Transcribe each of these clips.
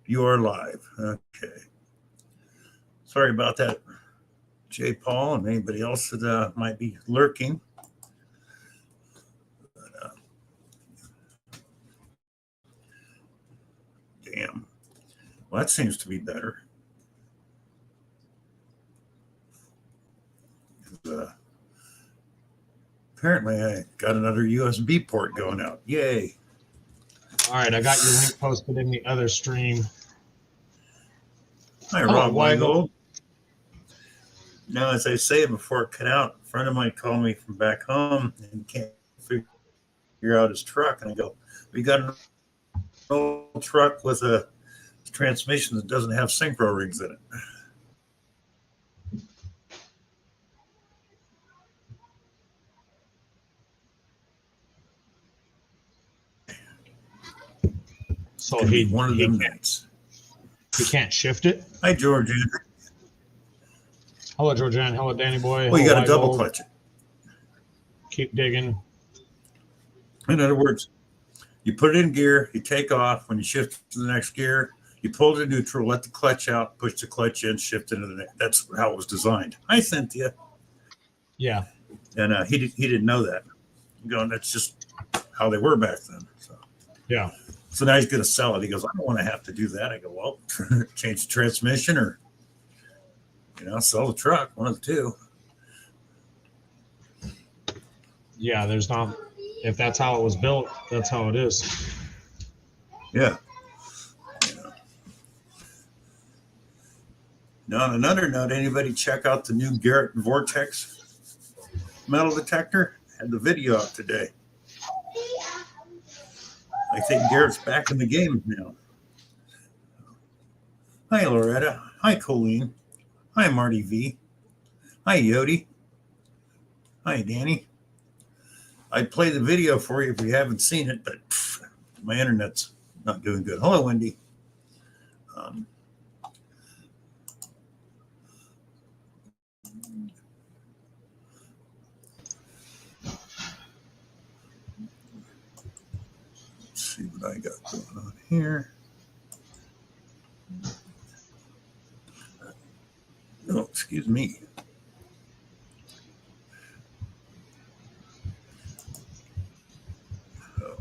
You are live. Okay. Sorry about that, Jay Paul, and anybody else that might be lurking. But, damn. Well, that seems to be better. Apparently, I got another USB port going out. Yay. All right, I got your link posted in the other stream. Hi, Rob Weingold. Now, as I say before it cut out, a friend of mine called me from back home and can't figure out his truck. And I go, we got an old truck with a transmission that doesn't have synchro rings in it. So he one of them nights. He can't shift it. Hi, Georgian. Hello, Georgian. Hello, Danny Boy. Well, you got to double Gold. clutch it. Keep digging. In other words, you put it in gear, you take off. When you shift to the next gear, you pull to neutral, let the clutch out, push the clutch in, shift into the next. That's how it was designed. Hi, Cynthia. Yeah. And he didn't know that. Going, that's just how they were back then. So yeah. So now he's going to sell it. He goes, I don't want to have to do that. I go, well, change the transmission or, sell the truck. One of the two. Yeah, there's not. If that's how it was built, that's how it is. Yeah. Now, on another note, anybody check out the new Garrett Vortex metal detector? Had the video out today. I think Garrett's back in the game now. Hi, Loretta. Hi, Colleen. Hi, Marty V. Hi, Yodi. Hi, Danny. I'd play the video for you if you haven't seen it, but my internet's not doing good. Hello, Wendy. See what I got going on here. Oh, excuse me. Oh.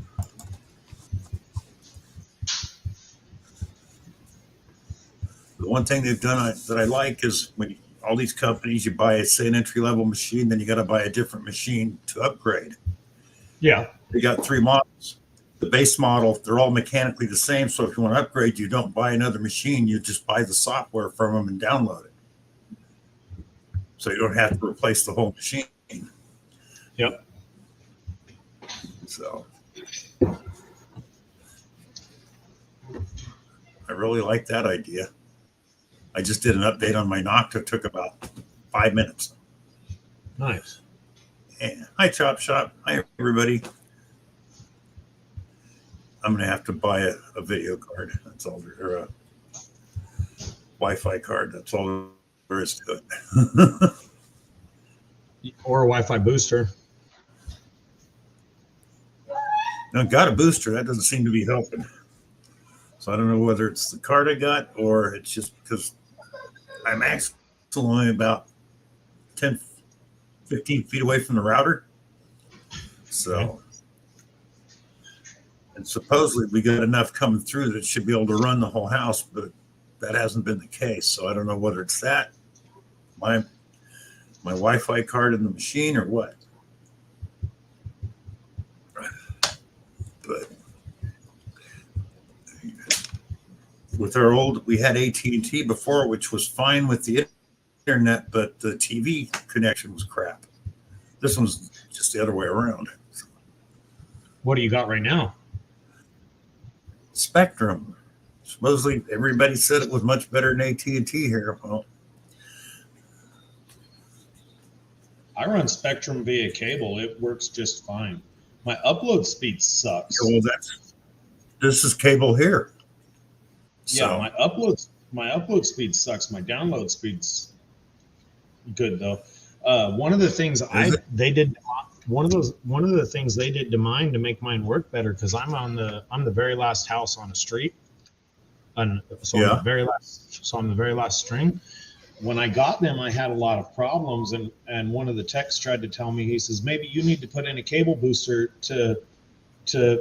The one thing they've done that I like is when all these companies, you buy, say, an entry-level machine, then you got to buy a different machine to upgrade. Yeah. They got 3 models. The base model, they're all mechanically the same. So if you want to upgrade, you don't buy another machine. You just buy the software from them and download it. So you don't have to replace the whole machine. Yep. So I really like that idea. I just did an update on my Nocta. It took about 5 minutes. Nice. And hi, Chop Shop. Hi, everybody. I'm going to have to buy a video card. That's all, or a Wi-Fi card. That's all there is to it. Or a Wi-Fi booster. Now, got a booster. That doesn't seem to be helping. So I don't know whether it's the card I got or it's just because I'm actually only about 10, 15 feet away from the router. So... Okay. And supposedly we got enough coming through that it should be able to run the whole house, but that hasn't been the case. So I don't know whether it's that, my Wi-Fi card in the machine or what. But with our old, we had AT&T before, which was fine with the internet, but the TV connection was crap. This one's just the other way around. What do you got right now? Spectrum. Supposedly everybody said it was much better than AT&T here. Well, I run Spectrum via cable. It works just fine. My upload speed sucks. Well, this is cable here. So. Yeah, my upload speed sucks. My download speed's good though. One of the things they did one of the things they did to mine to make mine work better, because I'm the very last house on a street. And so on the very last string. When I got them, I had a lot of problems, and one of the techs tried to tell me, he says, maybe you need to put in a cable booster to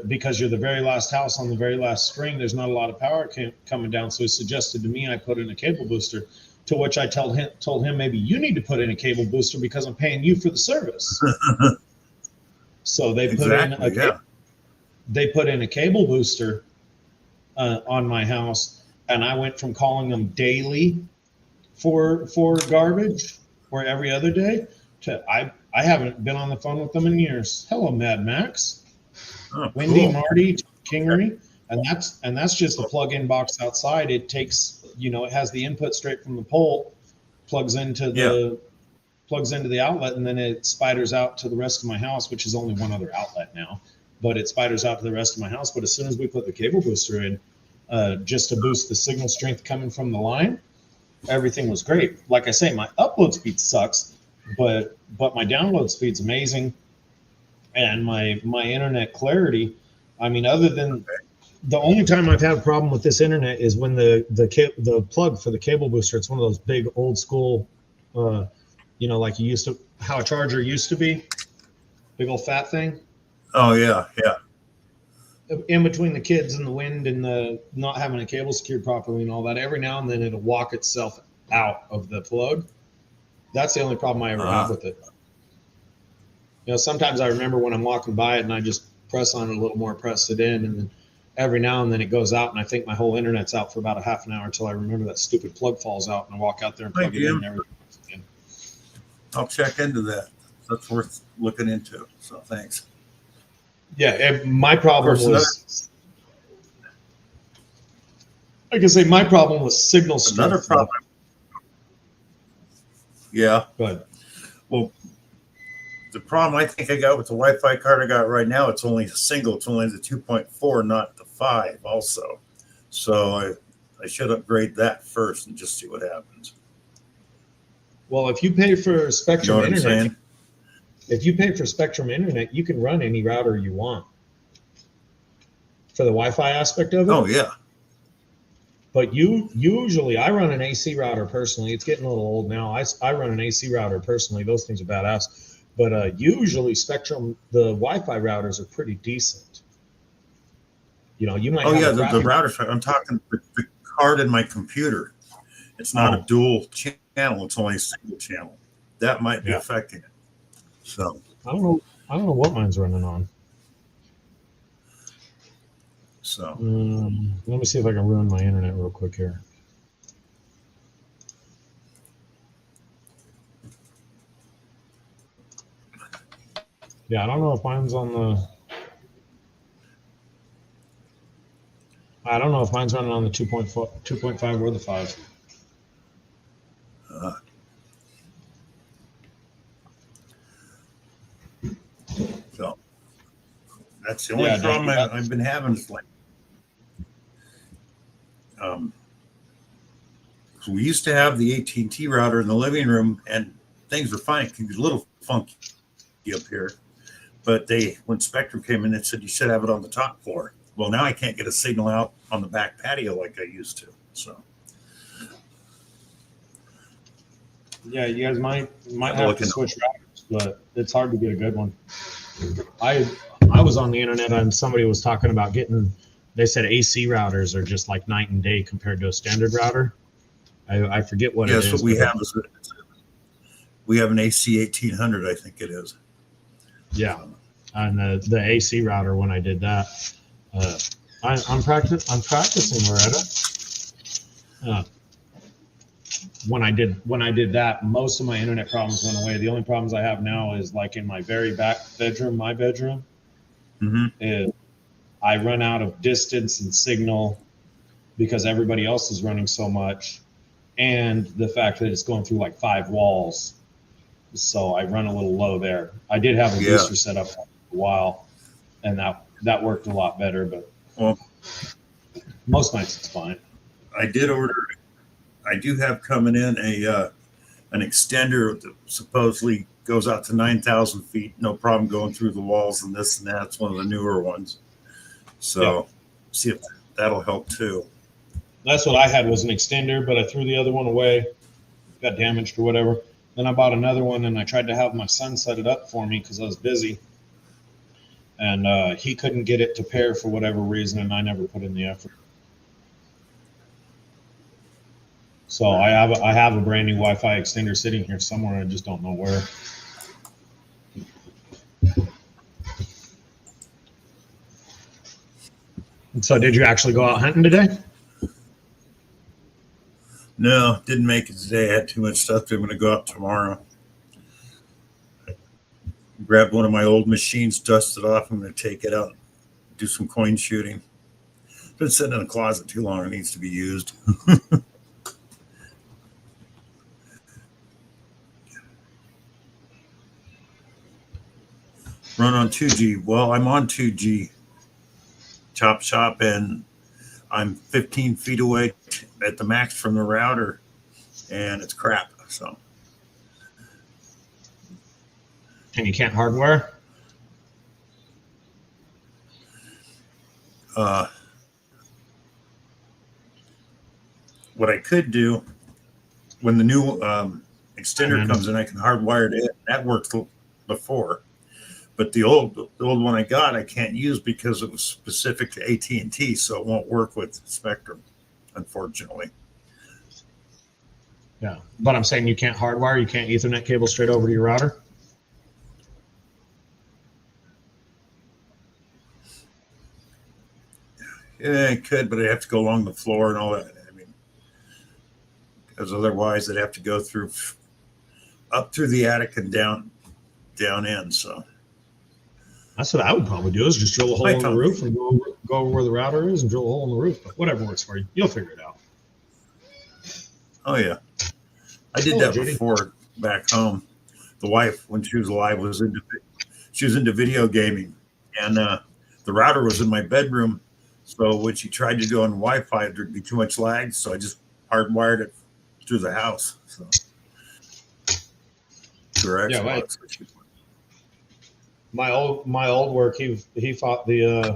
because you're the very last house on the very last string. There's not a lot of power coming down. So he suggested to me I put in a cable booster, to which I told him maybe you need to put in a cable booster because I'm paying you for the service. So they put in a cable booster on my house, and I went from calling them daily for garbage or every other day to I haven't been on the phone with them in years. Hello, Mad Max, Wendy, cool. Marty, Kingery, and that's just a plug-in box outside. It takes, it has the input straight from the pole, plugs into the outlet, and then it spiders out to the rest of my house, which is only one other outlet now, but it spiders out to the rest of my house. But as soon as we put the cable booster in, just to boost the signal strength coming from the line, everything was great. Like I say, my upload speed sucks, but my download speed's amazing, and my internet clarity. I mean, other than the only time I've had a problem with this internet is when the plug for the cable booster. It's one of those big old school, like you used to, how a charger used to be, big old fat thing. Oh yeah. In between the kids and the wind and the not having a cable secured properly and all that, every now and then it'll walk itself out of the plug. That's the only problem I ever have with it. Sometimes I remember when I'm walking by it and I just press on it a little more, press it in, and then every now and then it goes out, and I think my whole internet's out for about a half an hour until I remember that stupid plug falls out, and I walk out there and plug it in and everything again. I'll check into that. That's worth looking into. So thanks. Yeah, my problem was, I can say my problem was signal strength. Another problem. Yeah. Go ahead. Well, the problem I think I got with the Wi-Fi card I got right now, it's only a single. It's only the 2.4, not the 5 also. So I should upgrade that first and just see what happens. Well, if you pay for Spectrum Internet, you can run any router you want for the Wi-Fi aspect of it. Oh yeah. But usually I run an AC router personally. It's getting a little old now. I run an AC router personally. Those things are badass. But usually Spectrum, the Wi-Fi routers are pretty decent. You might. Oh yeah, the routers. I'm talking the card in my computer. It's not a dual channel. It's only a single channel. That might be affecting it. So I don't know what mine's running on. So let me see if I can ruin my internet real quick here. Yeah, I don't know if mine's on the. I don't know if mine's running on the 2.5 or the 5. So that's the only problem I've been having. Is like, so we used to have the AT&T router in the living room, and things were fine. It could be a little funky up here, but when Spectrum came in, it said you should have it on the top floor. Well, now I can't get a signal out on the back patio like I used to. So yeah, you guys might have to switch routers, but it's hard to get a good one. I was on the internet and somebody was talking about they said AC routers are just like night and day compared to a standard router. I forget what it is. Yes, what we have is we have an AC 1800, I think it is. Yeah, and the AC router, when I did that, I'm practicing, Loretta. When I did that, most of my internet problems went away. The only problems I have now is like in my very back bedroom, my bedroom. Mm-hmm. I run out of distance and signal because everybody else is running so much, and the fact that it's going through like 5 walls. So I run a little low there. I did have a booster set up for a while, and that worked a lot better, but most nights it's fine. I do have coming in an extender that supposedly goes out to 9,000 feet. No problem going through the walls and this and that. It's one of the newer ones. So see if that'll help too. That's what I had, was an extender, but I threw the other one away, got damaged or whatever. Then I bought another one, and I tried to have my son set it up for me because I was busy, and he couldn't get it to pair for whatever reason, and I never put in the effort. So I have a brand new Wi-Fi extender sitting here somewhere. I just don't know where. So did you actually go out hunting today? No, didn't make it today. I had too much stuff. I'm going to go out tomorrow. Grab one of my old machines, dust it off. I'm going to take it out, do some coin shooting. It's been sitting in the closet too long. It needs to be used. Run on 2G. Well, I'm on 2G Chop Shop, and I'm 15 feet away at the max from the router, and it's crap. So, And you can't hardwire? What I could do when the new extender comes in, I can hardwire it in. That worked before, but the old one I got, I can't use because it was specific to AT&T, so it won't work with Spectrum, unfortunately. Yeah, but I'm saying you can't hardwire. You can't Ethernet cable straight over to your router. Yeah, I could, but I have to go along the floor and all that. I mean, because otherwise I'd have to go through up through the attic and down in. So That's what I would probably do, is just drill a hole in the roof and go over where the router is and drill a hole in the roof. But whatever works for you, you'll figure it out. Oh yeah, I did that before back home. The wife, when she was alive, was into video gaming, and the router was in my bedroom. So when she tried to do on Wi-Fi, there'd be too much lag. So I just hardwired it through the house. So correct. Yeah, my old work, he fought the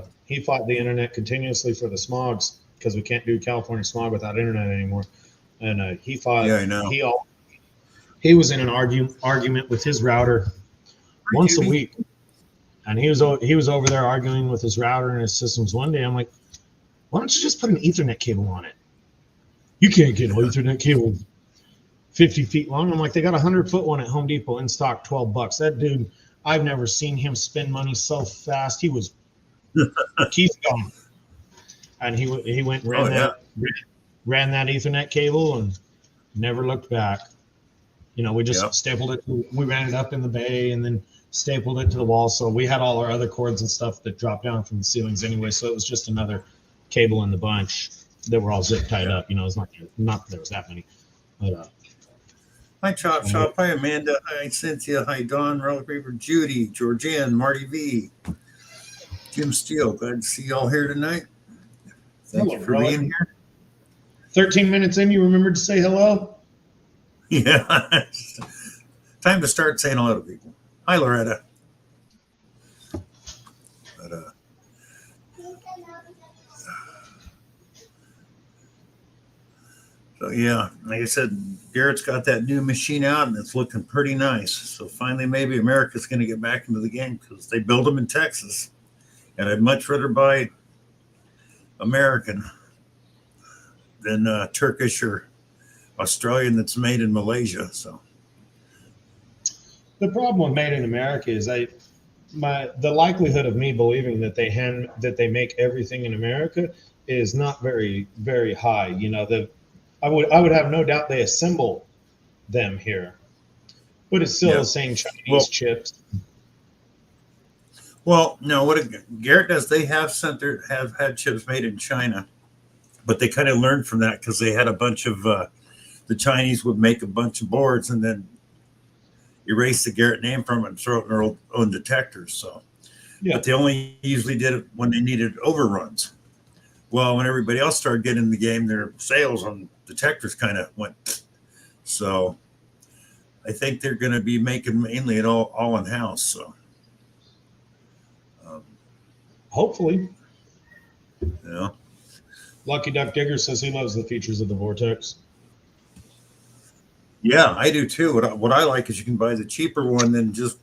internet continuously for the smogs, because we can't do California smog without internet anymore. And he fought. Yeah, I know. He was in an argument with his router once a week, and he was over there arguing with his router and his systems. One day, I'm like, why don't you just put an Ethernet cable on it? You can't get an Ethernet cable 50 feet long. I'm like, they got a 100-foot one at Home Depot in stock, $12. That dude, I've never seen him spend money so fast. He's gone. And he went and ran that Ethernet cable and never looked back. You know, we just stapled it. We ran it up in the bay and then stapled it to the wall. So we had all our other cords and stuff that dropped down from the ceilings anyway. So it was just another cable in the bunch that were all zip tied up. You know, it's not that there was that many. But, hi, Chop Shop. Hi, Amanda. Hi, Cynthia. Hi, Dawn, Relic Reaper, Judy, Georgianne, Marty V, Jim Steele. Glad to see y'all here tonight. Thank you for being here. 13 minutes in, you remembered to say hello? Yeah. Time to start saying hello to people. Hi, Loretta. But, so, yeah, like I said, Garrett's got that new machine out, and it's looking pretty nice. So finally, maybe America's going to get back into the game, because they build them in Texas. And I'd much rather buy American than Turkish or Australian that's made in Malaysia. So the problem with made in America is the likelihood of me believing that they make everything in America is not very, very high. You know, I would have no doubt they assemble them here, but it's still the same Chinese chips. Well, no, what Garrett does, they have had chips made in China, but they kind of learned from that, because they had a bunch of the Chinese would make a bunch of boards and then erase the Garrett name from it and throw it in their own detectors. So, but they only usually did it when they needed overruns. Well, when everybody else started getting in the game, their sales on detectors kind of went. So I think they're going to be making mainly it all in house. So hopefully, yeah. Lucky Duck Digger says he loves the features of the Vortex. Yeah, I do too. What I like is you can buy the cheaper one than just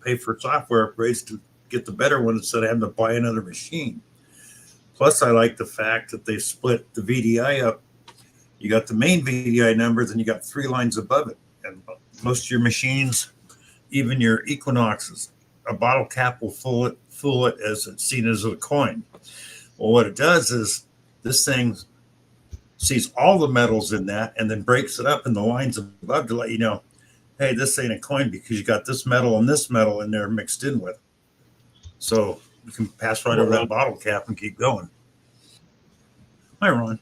pay for software upgrades to get the better one instead of having to buy another machine. Plus, I like the fact that they split the VDI up. You got the main VDI numbers, and you got 3 lines above it. And most of your machines, even your Equinoxes, a bottle cap will fool it as it's seen as a coin. Well, what it does is this thing sees all the metals in that and then breaks it up in the lines above to let you know, hey, this ain't a coin because you got this metal and this metal in there mixed in with it. So you can pass right over that bottle cap and keep going. Hi, Ron.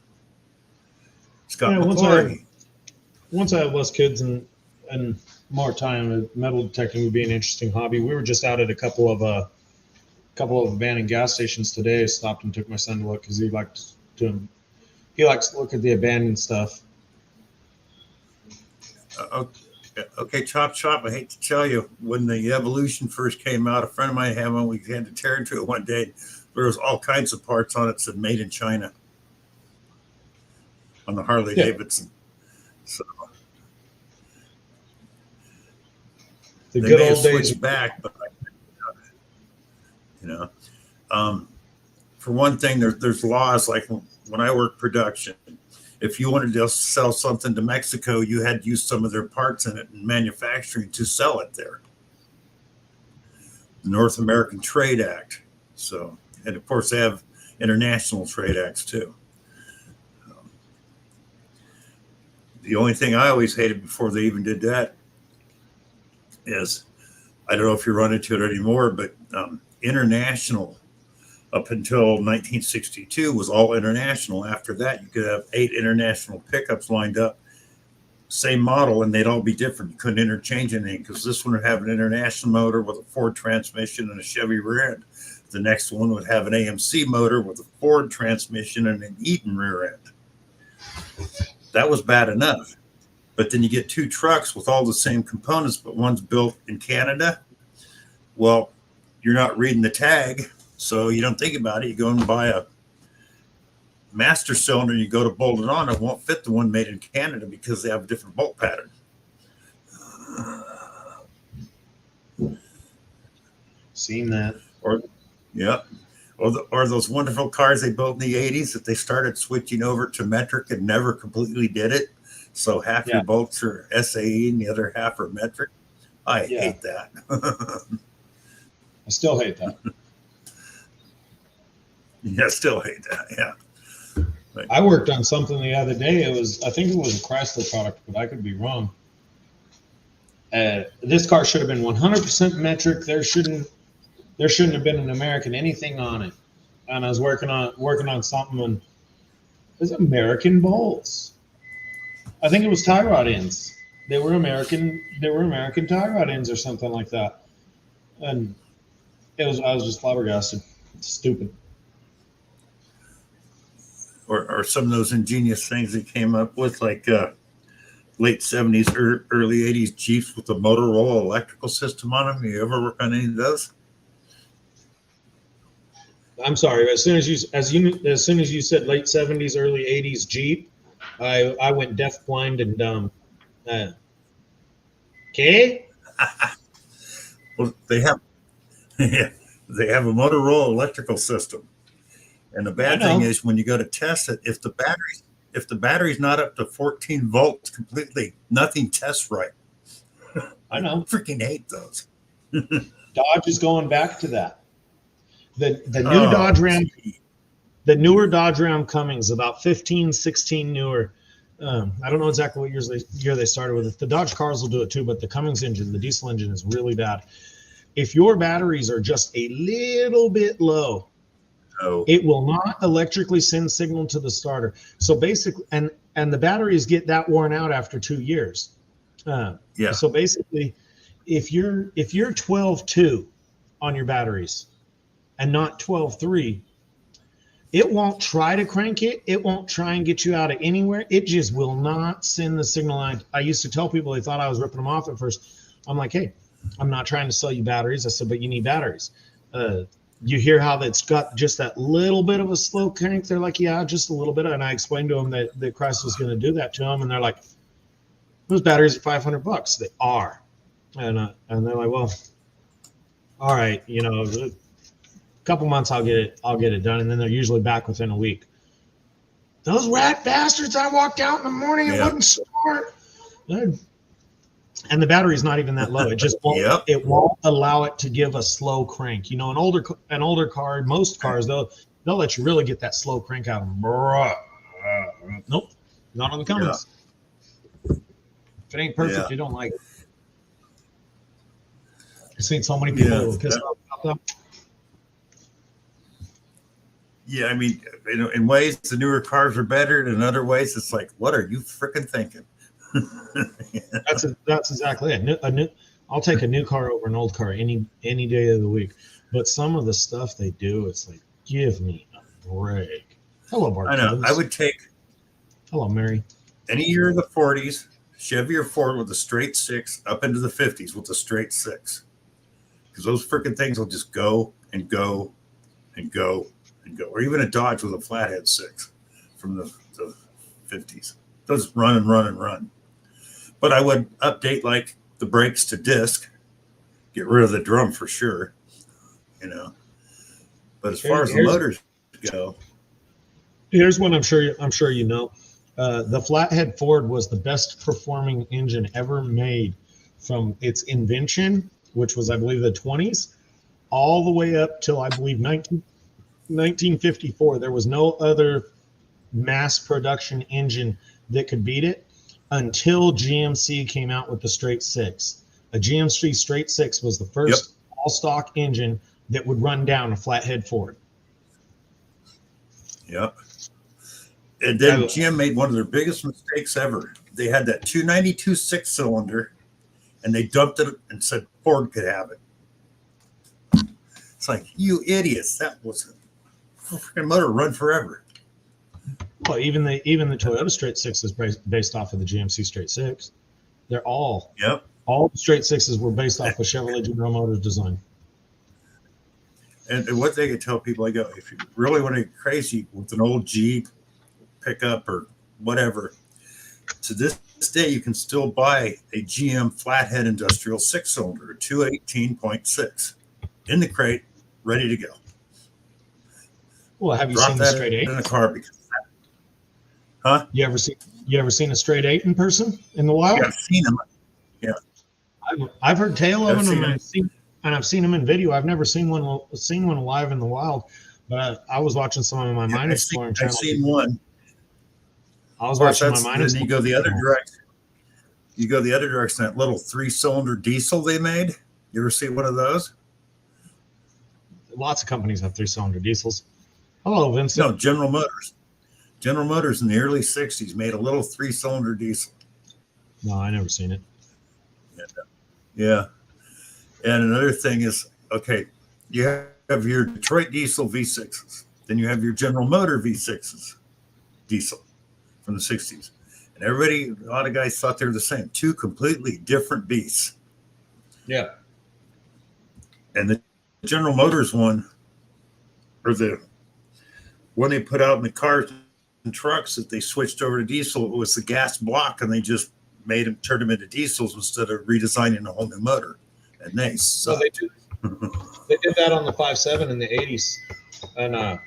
Scott McClory. Once I have less kids and more time, metal detecting would be an interesting hobby. We were just out at a couple of abandoned gas stations today. I stopped and took my son to look because he likes to look at the abandoned stuff. Okay, Chop. I hate to tell you, when the Evolution first came out, a friend of mine had one. We had to tear into it one day. There was all kinds of parts on it that said "Made in China" on the Harley Davidson. So the good old days back, but you know, for one thing, there's laws like when I work production. If you wanted to sell something to Mexico, you had to use some of their parts in it in manufacturing to sell it there. The North American Trade Act. So, and of course, they have international trade acts too. The only thing I always hated before they even did that is, I don't know if you run into it anymore, but international up until 1962 was all international. After that, you could have 8 international pickups lined up, same model, and they'd all be different. You couldn't interchange anything because this one would have an international motor with a Ford transmission and a Chevy rear end. The next one would have an AMC motor with a Ford transmission and an Eaton rear end. That was bad enough. But then you get 2 trucks with all the same components, but one's built in Canada. Well, you're not reading the tag, so you don't think about it. You go and buy a master cylinder and you go to bolt it on. It won't fit the one made in Canada because they have a different bolt pattern. Seen that. Or those wonderful cars they built in the 80s that they started switching over to metric and never completely did it. So half your bolts are SAE and the other half are metric. I hate that. I still hate that. Yeah, still hate that. Yeah. I worked on something the other day. I think it was a Chrysler product, but I could be wrong. This car should have been 100% metric. There shouldn't have been an American anything on it. And I was working on something, and it was American bolts. I think it was tie rod ends. They were American tie rod ends or something like that. And I was just flabbergasted. It's stupid. Or some of those ingenious things they came up with, like late 70s, early 80s Jeeps with the Motorola electrical system on them. You ever work on any of those? I'm sorry. As soon as you said late 70s, early 80s Jeep, I went deaf, blind, and dumb. Okay. Well, they have a Motorola electrical system. And the bad thing is when you go to test it, if the battery's not up to 14 volts completely, nothing tests right. I know. I freaking hate those. Dodge is going back to that. The new Dodge Ram, the newer Dodge Ram Cummins, about 15, 16 newer. I don't know exactly what year they started with it. The Dodge cars will do it too, but the Cummins engine, the diesel engine, is really bad. If your batteries are just a little bit low, it will not electrically send signal to the starter. So basically, and the batteries get that worn out after 2 years. So basically, if you're 12.2 on your batteries and not 12.3, it won't try to crank it. It won't try and get you out of anywhere. It just will not send the signal. I used to tell people, they thought I was ripping them off at first. I'm like, hey, I'm not trying to sell you batteries. I said, but you need batteries. you hear how that's got just that little bit of a slow crank. They're like, yeah, just a little bit. And I explained to them that Chrysler was going to do that to them, and they're like, those batteries are $500. They are, and they're like, well, all right, a couple months I'll get it done, and then they're usually back within a week. Those rat bastards! I walked out in the morning, it wouldn't start. And the battery's not even that low. It just won't. It won't allow it to give a slow crank. An older car, most cars they'll let you really get that slow crank out of them. Nope, not on the Cummins. Yeah. If it ain't perfect, you don't like it. I've seen so many people who piss off about that. Yeah, I mean, in ways the newer cars are better, and in other ways it's like, what are you freaking thinking? That's exactly it. I'll take a new car over an old car any day of the week. But some of the stuff they do, it's like, give me a break. Hello, Bart. I know. I would take. Hello, Mary. Any year of the 40s, Chevy or Ford with a straight 6 up into the 50s with a straight 6, because those freaking things will just go and go and go and go, or even a Dodge with a flathead 6 from the 50s. Those run and run and run. But I would update like the brakes to disc, get rid of the drum for sure, But as far as the motors go, here's one I'm sure you know. The flathead Ford was the best performing engine ever made from its invention, which was, I believe, the 20s, all the way up till, I believe, 1954. There was no other mass production engine that could beat it until GMC came out with the straight 6. A GMC straight 6 was the first all-stock engine that would run down a flathead Ford. Yep. And then GM made one of their biggest mistakes ever. They had that 292 6-cylinder, and they dumped it and said Ford could have it. It's like, you idiots! That was a freaking motor run forever. Well, even the Toyota straight 6 is based off of the GMC straight 6. They're all all the straight 6s were based off of Chevrolet General Motors design. And what they could tell people, I go, if you really want to get crazy with an old Jeep pickup or whatever, to this day you can still buy a GM flathead industrial 6-cylinder, 218.6, in the crate, ready to go. Well, have you seen the straight 8 in the car? Because You ever seen a straight 8 in person in the wild? Yeah, I've seen them. Yeah, I've heard tale of them, and I've seen them in video. I've never seen one live in the wild, but I was watching some of my mine exploring channel. I've seen one. I was watching my mine. Then you go the other direction. You go the other direction. That little 3-cylinder diesel they made. You ever see one of those? Lots of companies have 3-cylinder diesels. Hello, Vincent. No, General Motors. General Motors in the early 60s made a little 3-cylinder diesel. No, I never seen it. Yeah. And another thing is, okay, you have your Detroit diesel V6s. Then you have your General Motor V6s diesel from the 60s. And a lot of guys thought they were the same. Two completely different beasts. Yeah. And the General Motors one, or the one they put out in the cars and trucks that they switched over to diesel, it was the gas block, and they just turned them into diesels instead of redesigning a whole new motor. And they sucked. They did that on the 5.7 in the 80s. And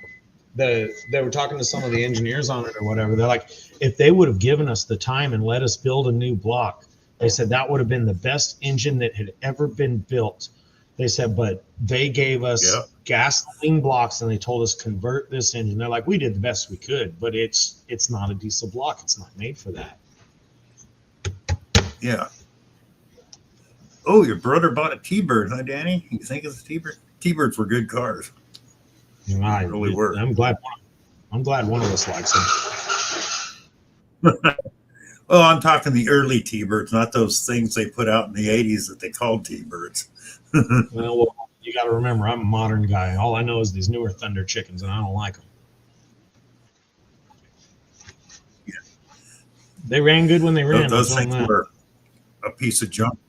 they were talking to some of the engineers on it or whatever. They're like, if they would have given us the time and let us build a new block, they said that would have been the best engine that had ever been built. They said, but they gave us gasoline blocks and they told us convert this engine. They're like, we did the best we could, but it's not a diesel block. It's not made for that. Yeah. Oh, your brother bought a T-Bird, huh, Danny? You think it's a T-Bird? T-Birds were good cars. They really were. I'm glad one of us likes them. Oh, I'm talking the early T-Birds, not those things they put out in the 80s that they called T-Birds. Well, you got to remember, I'm a modern guy. All I know is these newer Thunder chickens, and I don't like them. Yeah. They ran good when they ran. Those things were a piece of junk.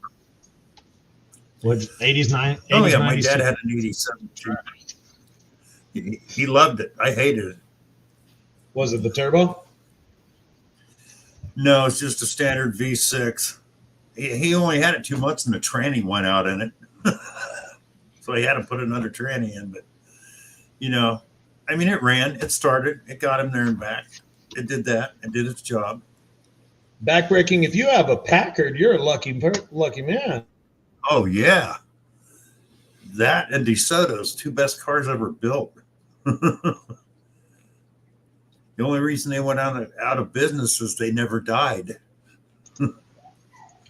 What, 80s, 90s? Oh, yeah, my dad had an 87 too. He loved it. I hated it. Was it the turbo? No, it's just a standard V6. He only had it 2 months, and the tranny went out in it, so he had to put another tranny in. But I mean, it ran, it started, it got him there and back. It did that. It did its job. Backbreaking. If you have a Packard, you're a lucky man. Oh yeah, that and DeSoto's two best cars ever built. The only reason they went out of business is they never died.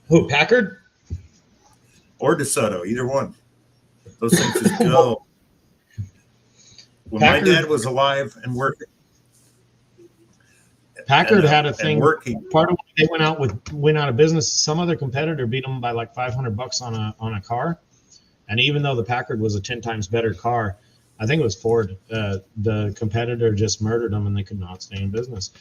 Who, Packard? Or DeSoto, either one. Those things just go. When Packard, my dad was alive and working, Packard had a thing. Working. Part of when they went out of business, some other competitor beat them by like $500 on a car. And even though the Packard was a 10 times better car, I think it was Ford. The competitor just murdered them, and they could not stay in business.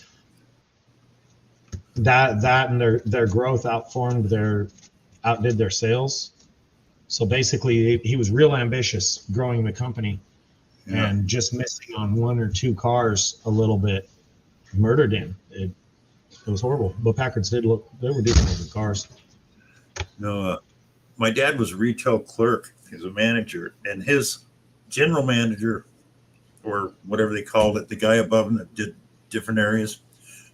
That and their growth outdid their sales. So basically, he was real ambitious growing the company, and just missing on one or two cars a little bit murdered him. It was horrible. But Packards they were decent looking cars. No, my dad was a retail clerk. He was a manager, and his general manager, or whatever they called it, the guy above him that did different areas,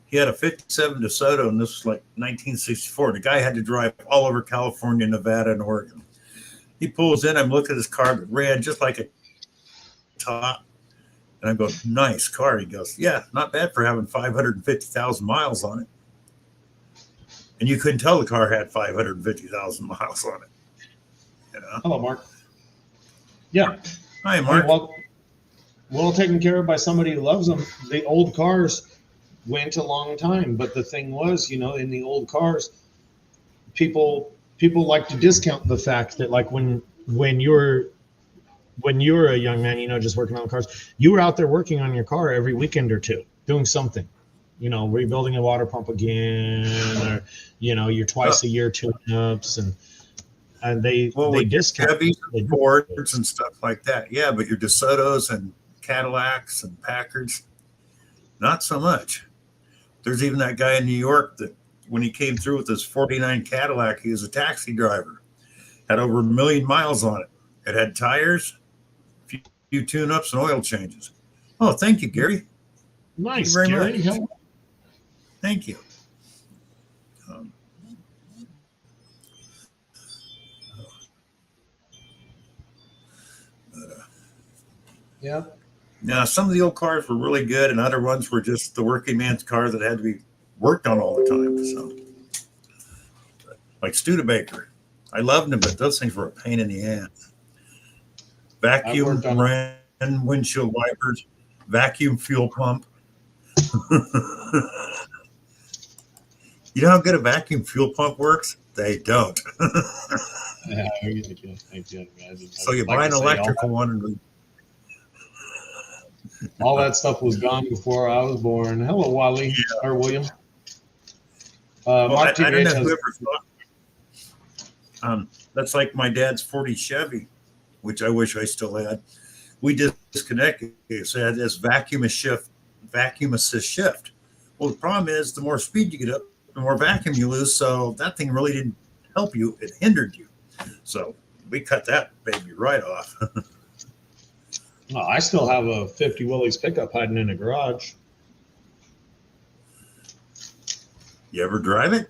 he had a 57 DeSoto, and this was like 1964. The guy had to drive all over California, Nevada, and Oregon. He pulls in. I'm looking at his car that ran just like a top. And I go, nice car. He goes, yeah, not bad for having 550,000 miles on it. And you couldn't tell the car had 550,000 miles on it. Hello, Mark. Yeah. Hi, Mark. Well taken care of by somebody who loves them. The old cars went a long time, but the thing was, in the old cars, people like to discount the fact that, like, when you're a young man, just working on the cars, you were out there working on your car every weekend or two, doing something, rebuilding a water pump again, or your twice a year tune-ups, and they discount Chevys and Fords and stuff like that. Yeah, but your DeSotos and Cadillacs and Packards, not so much. There's even that guy in New York that when he came through with his 49 Cadillac, he was a taxi driver, had over 1 million miles on it. It had tires, a few tune-ups, and oil changes. Oh, thank you, Gary. Nice, Thank you Gary. very much. Thank you. Yeah. Now, some of the old cars were really good, and other ones were just the working man's car that had to be worked on all the time. So, like Studebaker, I loved them, but those things were a pain in the ass. Vacuum ran windshield wipers, vacuum fuel pump. You know how good a vacuum fuel pump works? They don't. Yeah, I get. So you buy an electrical one and all that stuff was gone before I was born. Hello, Wally or William. Mark, I don't know whoever thought. That's like my dad's 40 Chevy, which I wish I still had. We disconnected. So it had this vacuum assist shift. Well, the problem is the more speed you get up, the more vacuum you lose. So that thing really didn't help you. It hindered you. So we cut that baby right off. Well, I still have a 50 Willys pickup hiding in a garage. You ever drive it?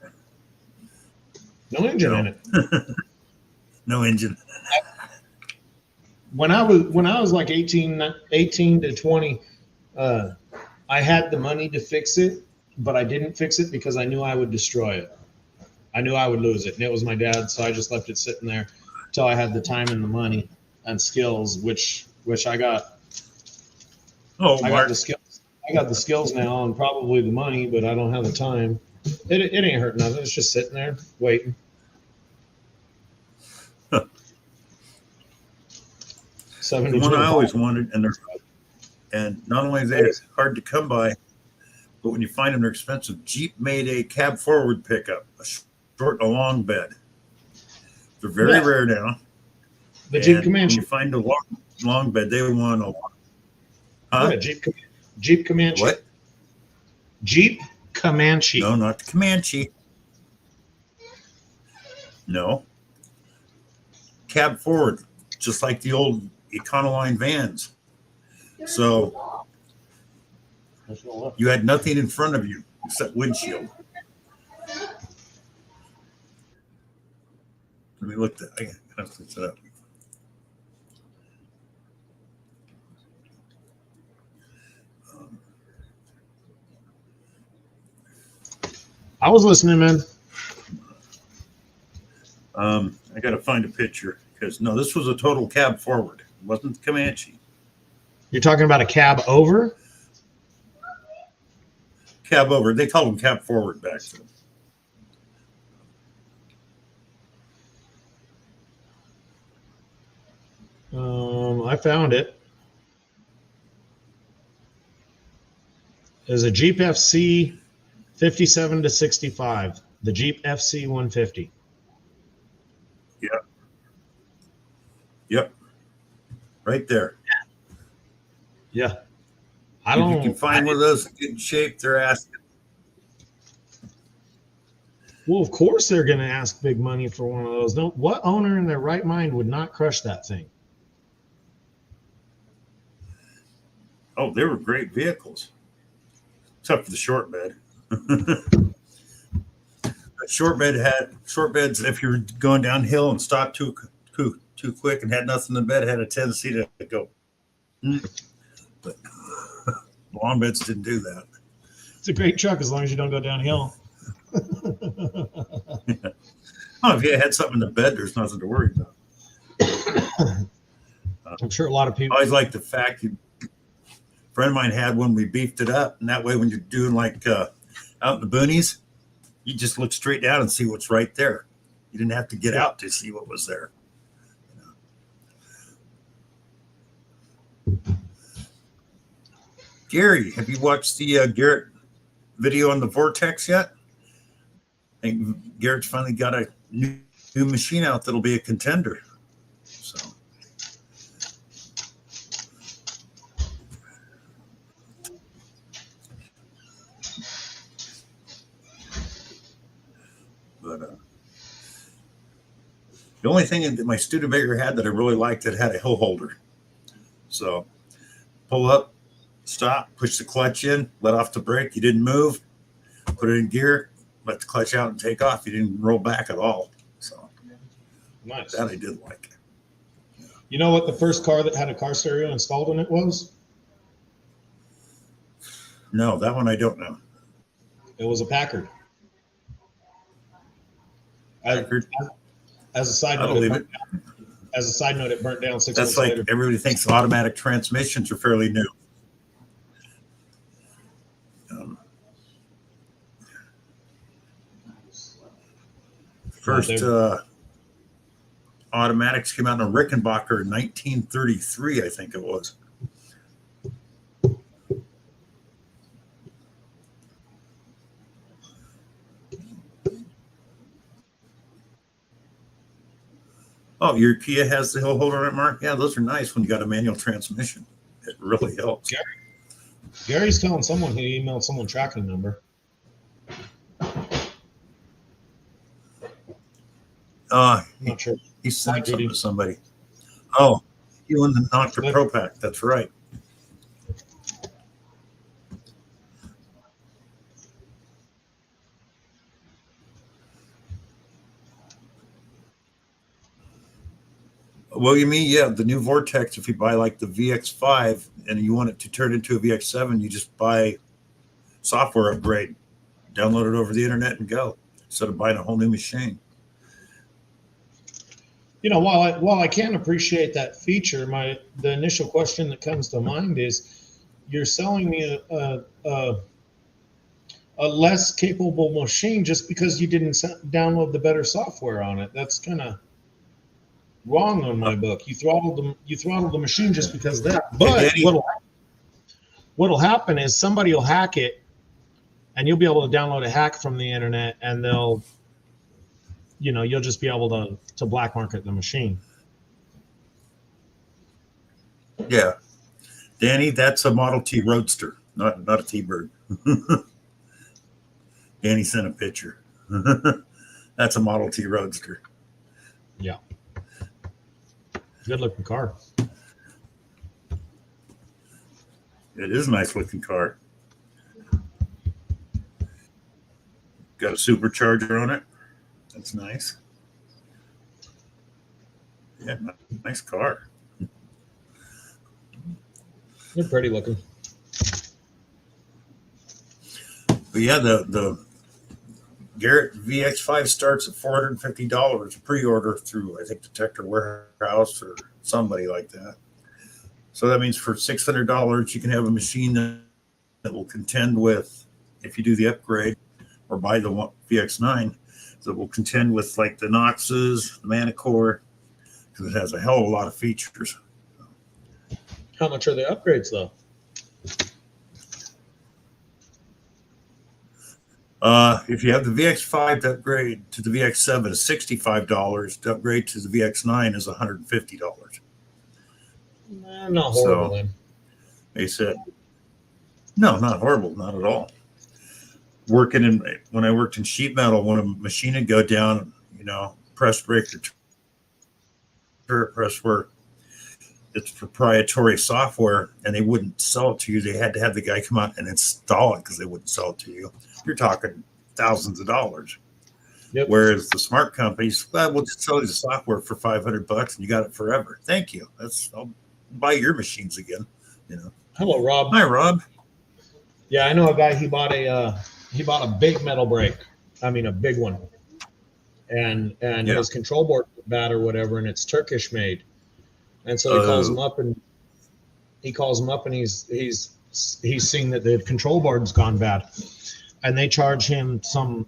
No engine in it. No engine. When I was like 18 to 20, I had the money to fix it, but I didn't fix it because I knew I would destroy it. I knew I would lose it, and it was my dad's, so I just left it sitting there until I had the time and the money and skills, which I got. I got the skills. I got the skills now and probably the money, but I don't have the time. It ain't hurt nothing. It's just sitting there waiting. The one I always wanted, and not only are they hard to come by, but when you find them, they're expensive. Jeep made a cab forward pickup, a short and a long bed. They're very rare now. The Jeep Comanche. When you find a long bed, they want a lot. Huh? Yeah, Jeep Comanche. What? Jeep Comanche. No, not the Comanche. No. Cab forward, just like the old Econoline vans. So you had nothing in front of you except windshield. Let me look that. I have to look that up. I was listening, man. I got to find a picture because no, this was a total cab forward. It wasn't the Comanche. You're talking about a cab over? Cab over. They called them cab forward back then. I found it. There's a Jeep FC 57 to 65. The Jeep FC 150. Yep. Yep. Right there. Yeah. If you can find one of those in good shape, they're asking. Well, of course they're going to ask big money for one of those. No, what owner in their right mind would not crush that thing? Oh, they were great vehicles, except for the short bed. Short beds. If you were going downhill and stopped too quick and had nothing in bed, had a tendency to go. But long beds didn't do that. It's a great truck as long as you don't go downhill. Oh, if you had something in the bed, there's nothing to worry about. I'm sure a lot of people. I always like the fact a friend of mine had one. We beefed it up, and that way, when you're doing like out in the boonies, you just look straight down and see what's right there. You didn't have to get out to see what was there. Gary, have you watched the Garrett video on the Vortex yet? I think Garrett's finally got a new machine out that'll be a contender. So, but the only thing that my Studebaker had that I really liked, it had a hill holder. So, pull up, stop, push the clutch in, let off the brake. You didn't move, put it in gear, let the clutch out and take off. You didn't roll back at all. So Nice. That I did like. Yeah. You know what the first car that had a car stereo installed in it was? No, that one I don't know. It was a Packard. Packard. As a side note, it burnt down 6 months like later. Everybody thinks automatic transmissions are fairly new. First automatics came out in a Rickenbacker in 1933, I think it was. Oh, your Kia has the hill holder on it, Mark? Yeah, those are nice when you got a manual transmission. It really helps. Gary's telling someone he emailed someone tracking number. Not sure. He sent something to somebody. Oh, he won the Noctra Pro Pack. That's right. Well, you mean, yeah, the new Vortex, if you buy like the VX5 and you want it to turn into a VX7, you just buy software upgrade, download it over the internet and go, instead of buying a whole new machine. You know, while I can appreciate that feature, the initial question that comes to mind is, you're selling me a less capable machine just because you didn't download the better software on it. That's kind of wrong on my book. You throttled the machine just because of that. But what'll happen is somebody will hack it, and you'll be able to download a hack from the internet, and you'll just be able to black market the machine. Yeah. Danny, that's a Model T Roadster, not a T-Bird. Danny sent a picture. That's a Model T Roadster. Yeah. Good looking car. It is a nice looking car. Got a supercharger on it. That's nice. Yeah, nice car. They're pretty looking. But yeah, the Garrett VX5 starts at $450 pre-order through, I think, Detector Warehouse or somebody like that. So that means for $600 you can have a machine that will contend with, if you do the upgrade or buy the VX9, that will contend with like the Noxes, the Manicore, because it has a hell of a lot of features. How much are the upgrades though? If you have the VX5 to upgrade to the VX7 is $65. To upgrade to the VX9 is $150. Not horrible So then. they said, no, not horrible, not at all. When I worked in sheet metal, when a machine would go down, press brake or press work, it's proprietary software, and they wouldn't sell it to you. They had to have the guy come out and install it because they wouldn't sell it to you. You're talking thousands of dollars. Yep. Whereas the smart companies, well, we'll just sell you the software for $500 and you got it forever. Thank you. I'll buy your machines again. Hello, Rob. Hi, Rob. Yeah, I know a guy. He bought a big metal brake. I mean, a big one. And his control board was bad or whatever, and it's Turkish made. And so he calls him up and he's seen that the control board's gone bad, and they charge him some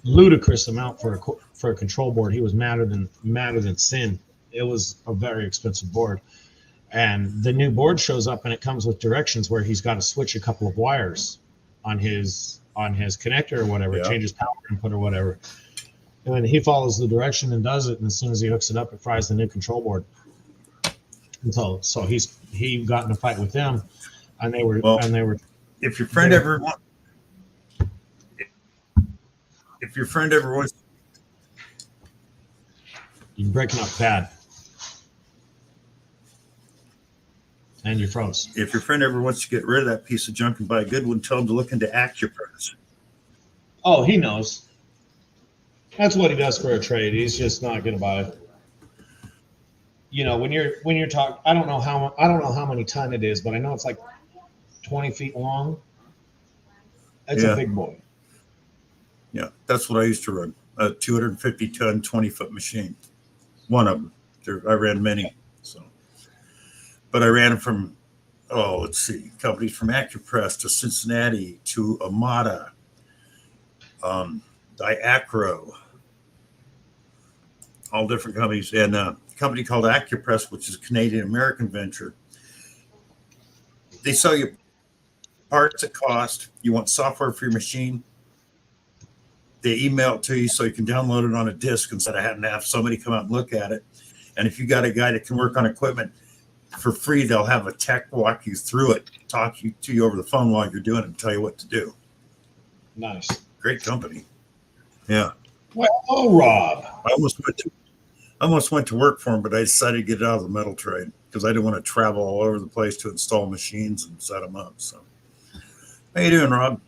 ludicrous amount for a control board. He was madder than sin. It was a very expensive board, and the new board shows up and it comes with directions where he's got to switch a couple of wires on his connector or whatever, changes power input or whatever. And then he follows the direction and does it, and as soon as he hooks it up, it fries the new control board. And so he got in a fight with them, and they were. If your friend ever wants, you're breaking up bad, and you froze. If your friend ever wants to get rid of that piece of junk and buy a good one, tell him to look into AccuPress. Oh, he knows. That's what he does for a trade. He's just not going to buy it. When you're talking, I don't know how many ton it is, but I know it's like 20 feet long. It's a big boy. Yeah, that's what I used to run, a 250-ton, 20-foot machine. One of them. I ran many. But I ran from, companies from AccuPress to Cincinnati to Amada, Diacro, all different companies, and a company called AccuPress, which is a Canadian-American venture. They sell you parts at cost. You want software for your machine, they email it to you so you can download it on a disk instead of having to have somebody come out and look at it. And if you got a guy that can work on equipment for free, they'll have a tech walk you through it, talk to you over the phone while you're doing it, and tell you what to do. Nice. Great company. Yeah. Well, Rob. I almost went to work for him, but I decided to get out of the metal trade because I didn't want to travel all over the place to install machines and set them up. So, how you doing, Rob?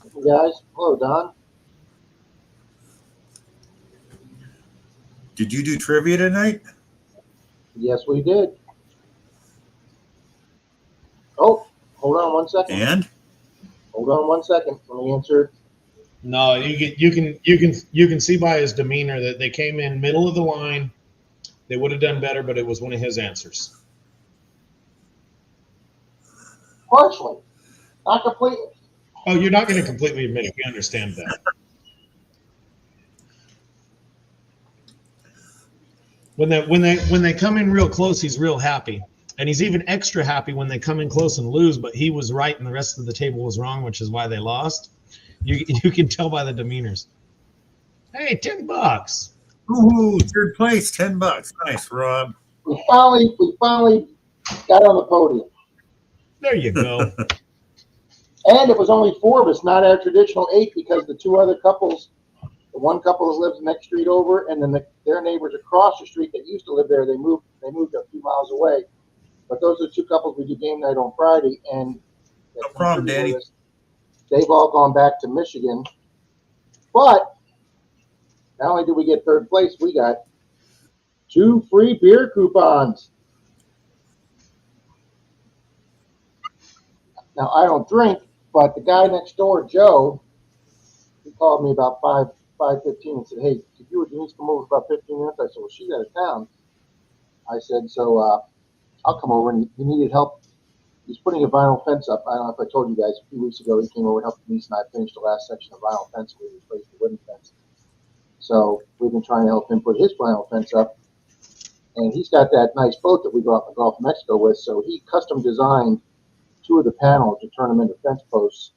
Hey guys. Hello, Don. Did you do trivia tonight? Yes, we did. Oh, hold on 1 second. And? Hold on 1 second. Let me answer. No, you can see by his demeanor that they came in middle of the line. They would have done better, but it was one of his answers. Partially. Not completely. Oh, you're not going to completely admit it. We understand that. When they come in real close, he's real happy. And he's even extra happy when they come in close and lose, but he was right and the rest of the table was wrong, which is why they lost. You can tell by the demeanors. Hey, $10. Ooh, third place, $10. Nice, Rob. We finally got on the podium. There you go. And it was only 4 of us, not our traditional 8, because the 2 other couples, the one couple that lives the next street over, and then their neighbors across the street that used to live there, they moved a few miles away. But those are the 2 couples we do game night on Friday, and No problem, Danny. they've all gone back to Michigan. But not only did we get 3rd place, we got 2 free beer coupons. Now, I don't drink, but the guy next door, Joe, he called me about 5:15 and said, "Hey, could you or Denise come over for about 15 minutes?" I said, "Well, she's out of town." I said, "So I'll come over." And he needed help. He's putting a vinyl fence up. I don't know if I told you guys a few weeks ago, he came over and helped Denise and I finish the last section of vinyl fence. We replaced the wooden fence. So we've been trying to help him put his vinyl fence up. And he's got that nice boat that we go out in the Gulf of Mexico with. So he custom designed 2 of the panels to turn them into fence posts.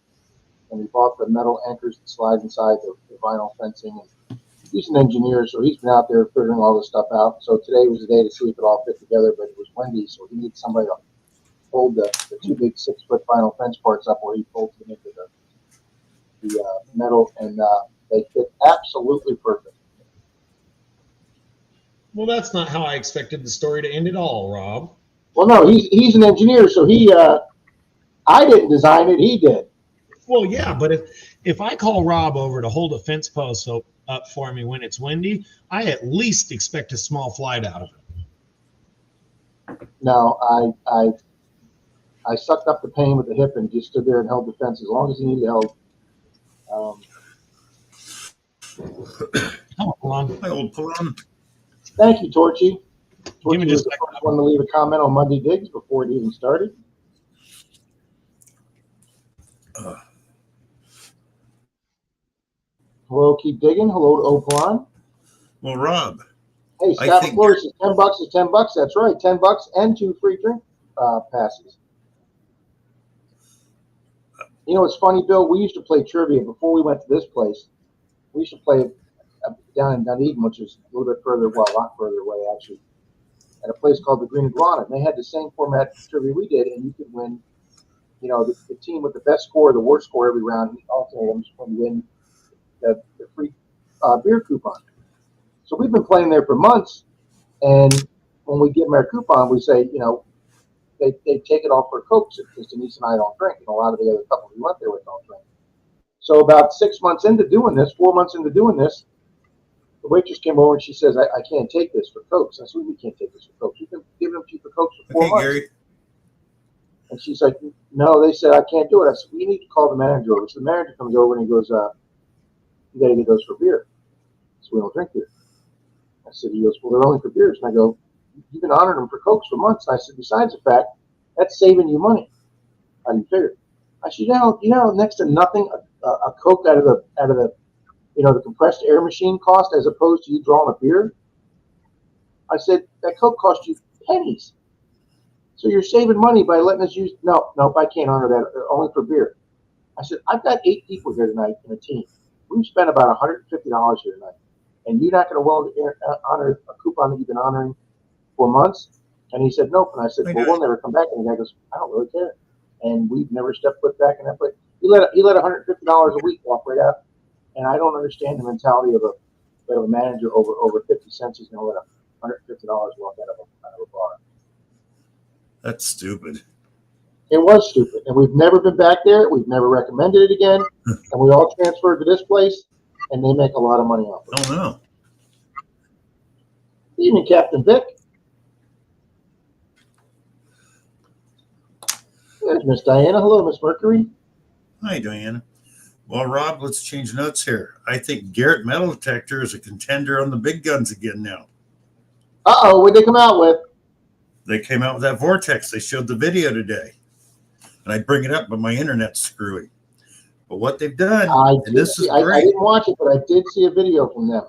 And we bought the metal anchors that slide inside the vinyl fencing. And he's an engineer, so he's been out there figuring all this stuff out. So today was the day to see if it all fit together, but it was windy, so he needed somebody to hold the 2 big 6-foot vinyl fence parts up where he bolted them into the metal, and they fit absolutely perfect. Well, that's not how I expected the story to end at all, Rob. Well, no, he's an engineer, so I didn't design it, he did. Well, yeah, but if I call Rob over to hold a fence post up for me when it's windy, I at least expect a small flight out of it. No, I sucked up the pain with the hip and just stood there and held the fence as long as he needed help. Come on. My old plum. Thank you, Torchy. Give me Torchy was the first one to leave a comment on Monday Digs before it even started. Hello, keep digging. Hello to Opalon. Well, Rob. Hey, Scott McClure says $10 is $10. That's right, $10 and 2 free drink passes. You know, it's funny, Bill. We used to play trivia before we went to this place. We used to play down in Dunedin, which is a little bit further, well, a lot further away, actually, at a place called the Green Iguana. And they had the same format of trivia we did, and you could win, you know, the team with the best score, the worst score every round, alternate them just going to win the free beer coupon. So we've been playing there for months, and when we give them our coupon, we say, you know, they take it off for Cokes because Denise and I don't drink, and a lot of the other couples we went there with don't drink. So about 6 months into doing this, 4 months into doing this, the waitress came over and she says, I can't take this for Cokes. I said, we can't take this for Cokes. You can give them to you for Cokes for 4 months. Gary. And she's like, no, they said I can't do it. I said, we need to call the manager over. So the manager comes over and he goes, you got to get those for beer. So we don't drink beer. I said, he goes, well, they're only for beers. And I go, you've been honoring them for Cokes for months. And I said, besides the fact, that's saving you money. How do you figure? I said, you know, next to nothing a Coke out of the you know, the compressed air machine cost as opposed to you drawing a beer. I said, that Coke cost you pennies. So you're saving money by letting us use, nope, I can't honor that, only for beer. I said, I've got 8 people here tonight in a team. We've spent about $150 here tonight. And you're not going to well honor a coupon that you've been honoring for months? And he said, nope. And I said, well, we'll never come back. And the guy goes, I don't really care. And we've never stepped foot back in that place. He let $150 a week walk right out. And I don't understand the mentality of a manager over 50 cents. He's going to let $150 walk out of a bar. That's stupid. It was stupid. And we've never been back there. We've never recommended it again. And we all transferred to this place. And they make a lot of money off of it. Oh, no. Evening, Captain Vic. There's Miss Diana. Hello, Miss Mercury. Hi, Diana. Well, Rob, let's change notes here. I think Garrett Metal Detector is a contender on the big guns again now. Uh-oh, what'd they come out with? They came out with that Vortex. They showed the video today. And I bring it up, but my internet's screwy. But what they've done, and this is great. I didn't watch it, but I did see a video from them.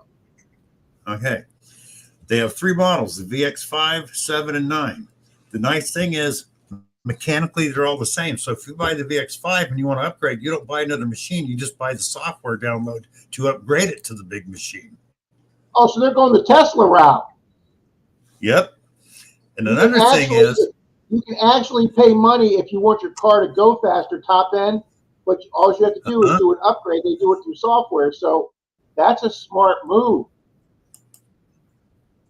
Okay. They have 3 models, the VX5, 7, and 9. The nice thing is, mechanically, they're all the same. So if you buy the VX5 and you want to upgrade, you don't buy another machine. You just buy the software download to upgrade it to the big machine. Oh, so they're going the Tesla route. Yep. And another thing is, You can actually pay money if you want your car to go faster, top end, but all you have to do is do an upgrade. They do it through software, so that's a smart move.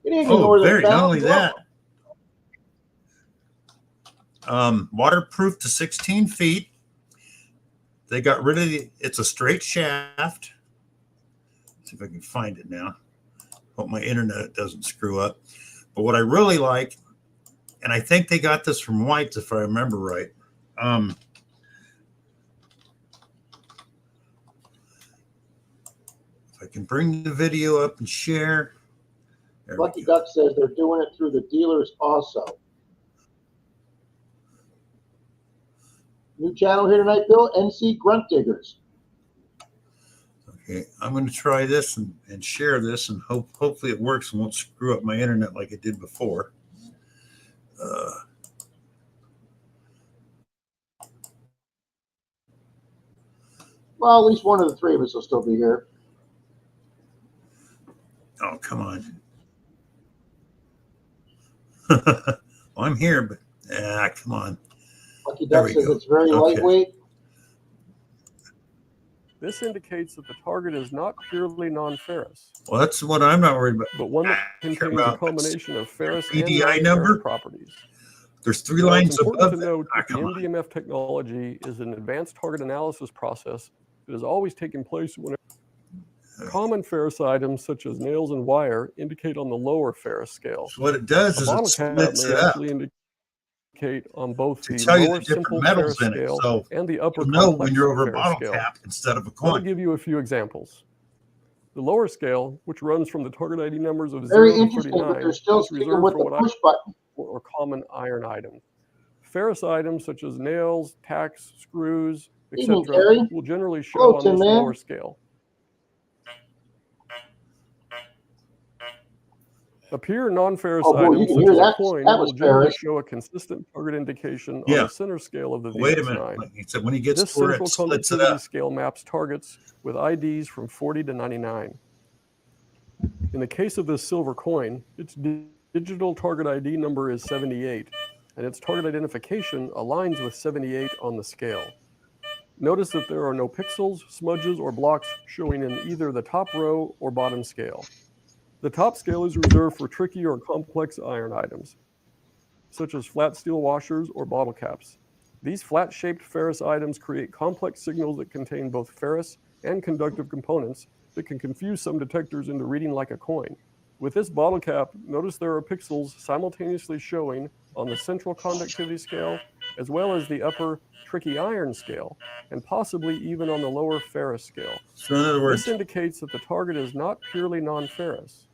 Good evening, Northern Not Fountain. only that, waterproof to 16 feet. They got rid of it's a straight shaft. Let's see if I can find it now. Hope my internet doesn't screw up. But what I really like, and I think they got this from White's if I remember right. If I can bring the video up and share. Lucky Duck says they're doing it through the dealers also. New channel here tonight, Bill. NC Grunt Diggers. Okay, I'm going to try this and share this, and hopefully it works and won't screw up my internet like it did before. Well, at least one of the three of us will still be here. Oh, come on. Well, I'm here, but come on. Lucky Duck says it's very lightweight. This indicates that the target is not purely non-ferrous. Well, that's what I'm not worried about. But one that contains a combination of ferrous and EDI non-ferrous number properties. There's 3 lines above. It's important to note that the MDMF technology is an advanced target analysis process that is always taking place when common ferrous items such as nails and wire indicate on the lower ferrous scale. So what it does is it splits it up. Indicate on both to the tell you lower the different simple metals ferrous in it, scale so and the upper you'll know complex when you're over a ferrous bottle scale. cap instead of a I'll coin. give you a few examples. The lower scale, which runs from the target ID numbers of Very 0 to interesting, 39, but they're still is sticking reserved with for the what push button. or common iron items. Ferrous items such as nails, tacks, screws, Evening, etc., Terry. will generally show Hello, on Tim this Man. lower scale. A pure non-ferrous Oh, boy, you item, can such hear as a that. coin, That was will generally ferrous. show a consistent target indication on Yeah. the center scale of the Wait a VX9. minute. Like he said, when he gets This to where central it splits it conductivity up. scale maps targets with IDs from 40 to 99. In the case of this silver coin, its digital target ID number is 78, and its target identification aligns with 78 on the scale. Notice that there are no pixels, smudges, or blocks showing in either the top row or bottom scale. The top scale is reserved for tricky or complex iron items, such as flat steel washers or bottle caps. These flat-shaped ferrous items create complex signals that contain both ferrous and conductive components that can confuse some detectors into reading like a coin. With this bottle cap, notice there are pixels simultaneously showing on the central conductivity scale, as well as the upper tricky iron scale, and possibly even on the lower ferrous scale. So in other words, This indicates that the target is not purely non-ferrous,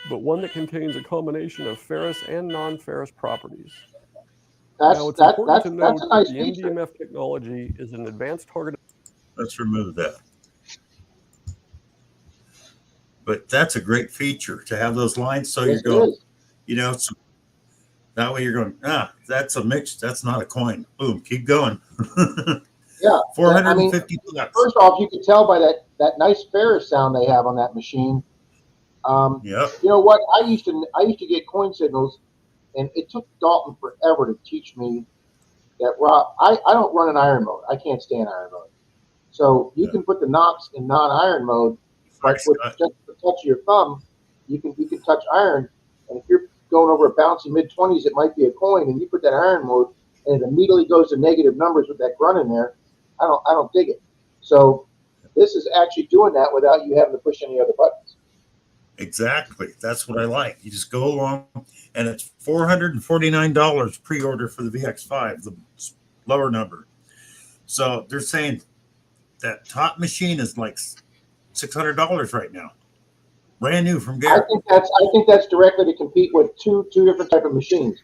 but one that contains a combination of ferrous and non-ferrous properties. Now, it's important to note a nice that the feature. MDMF technology is an advanced target. let's remove that. But that's a great feature to have those lines. So Yes, you're going, it is. you know, so that way you're going, that's a mix. That's not a coin. Boom, keep going. Yeah. 450 bucks. First off, you can tell by that nice ferrous sound they have on that machine. Yep. You know what? I used to get coin signals, and it took Dalton forever to teach me that, Rob, I don't run in iron mode. I can't stand iron mode. So you can put the knobs in non-iron mode, but with just the touch of your thumb, you can touch iron. And if you're going over a bouncy mid-20s, it might be a coin, and you put that iron mode, and it immediately goes to negative numbers with that grunt in there. I don't dig it. So this is actually doing that without you having to push any other buttons. Exactly. That's what I like. You just go along, and it's $449 pre-order for the VX5, the lower number. So they're saying that top machine is like $600 right now, brand new from Garrett. I think that's directly to compete with two different type of machines,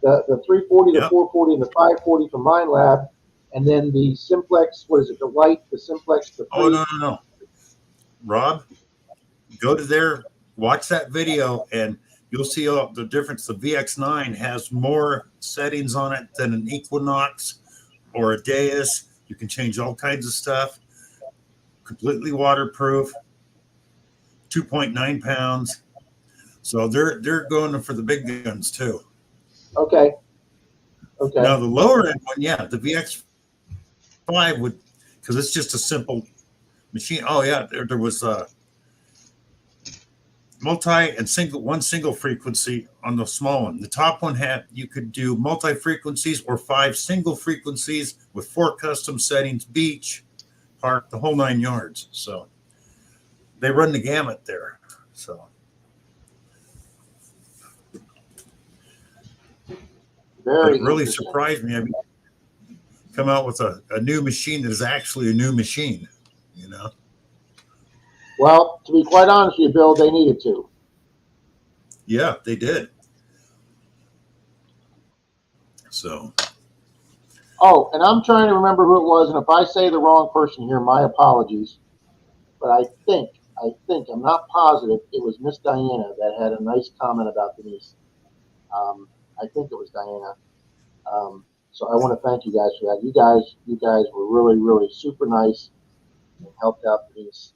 the 340, the 440, and the 540 from Mine Lab, and then the Simplex. What is it? The light, the Simplex, the. Oh no. Rob, go to there, watch that video, and you'll see all the difference. The VX9 has more settings on it than an Equinox or a Deus. You can change all kinds of stuff. Completely waterproof, 2.9 pounds. So they're going for the big guns too. Okay. Okay. Now the lower end one, yeah, the VX5 would, because it's just a simple machine. Oh yeah, there was multi and one single frequency on the small one. The top one you could do multi frequencies or 5 single frequencies with 4 custom settings, beach, park, the whole 9 yards. So they run the gamut there. So but it really surprised me. I mean, come out with a new machine that is actually a new machine, you know. Well, to be quite honest with you, Bill, they needed to. Yeah, they did. So. Oh, and I'm trying to remember who it was, and if I say the wrong person here, my apologies. But I think, I'm not positive, it was Miss Diana that had a nice comment about Denise. I think it was Diana. So I want to thank you guys for that. You guys were really, really super nice and helped out Denise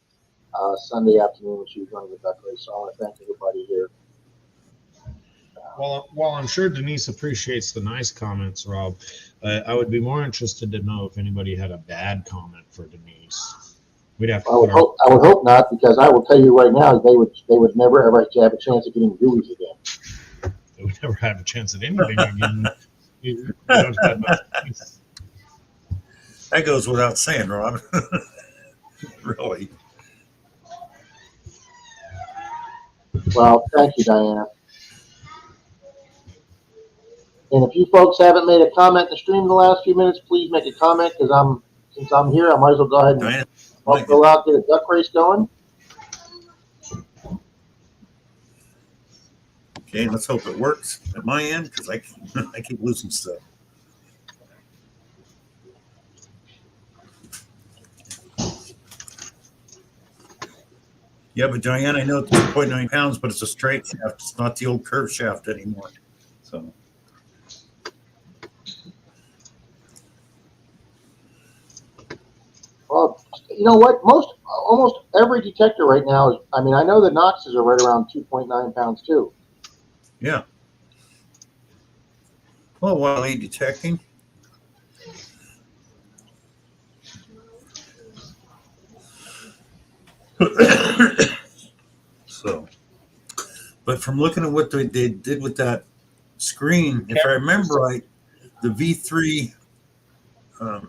Sunday afternoon when she was running the duck race. So I want to thank everybody here. Well, I'm sure Denise appreciates the nice comments, Rob. I would be more interested to know if anybody had a bad comment for Denise. We'd have to. I would hope not, because I will tell you right now, they would never ever have a chance of getting buoys again. They would never have a chance at anything again. That goes without saying, Rob. Really. Well, thank you, Diana. And if you folks haven't made a comment in the stream in the last few minutes, please make a comment, because since I'm here, I might as well go ahead and go out and get a duck race going. Okay, let's hope it works at my end, because I keep losing stuff. Yeah, but Diane, I know it's 2.9 pounds, but it's a straight shaft. It's not the old curve shaft anymore. So. Well, you know what? Almost every detector right now is. I mean, I know the Noxes are right around 2.9 pounds too. Yeah. Well, while ain't detecting. So, but from looking at what they did with that screen, if I remember right, the V3. Oh,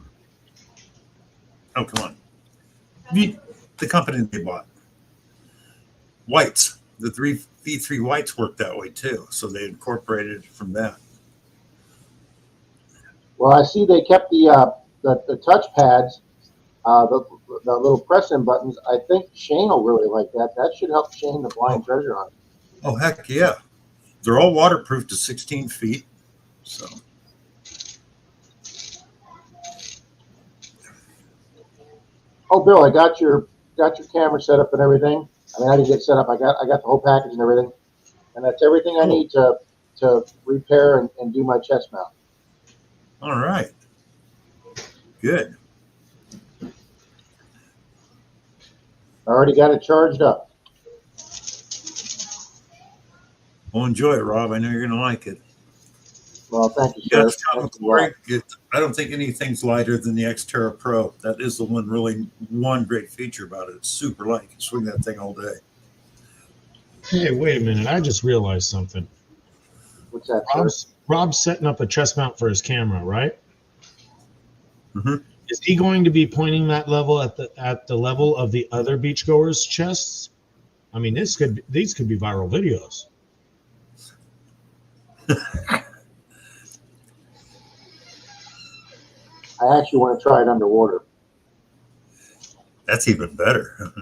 come on. The company they bought. Whites. The V3 Whites worked that way too. So they incorporated it from that. Well, I see they kept the touch pads, the little press-in buttons. I think Shane will really like that. That should help Shane the blind treasure hunt. Oh, heck yeah. They're all waterproof to 16 feet. So. Oh, Bill, I got your camera set up and everything. I mean, I didn't get set up. I got the whole package and everything, and that's everything I need to repair and do my chest mount. All right. Good. I already got it charged up. Well, enjoy it, Rob. I know you're going to like it. Well, thank you, sir. I don't think anything's lighter than the Xterra Pro. That is the one great feature about it. It's super light. You can swing that thing all day. Hey, wait a minute. I just realized something. What's that, Rob's setting up a chest mount for his camera, right? Mm-hmm. Is he going to be pointing that level at the level of the other beachgoers' chests? I mean, these could be viral videos. I actually want to try it underwater. That's even better.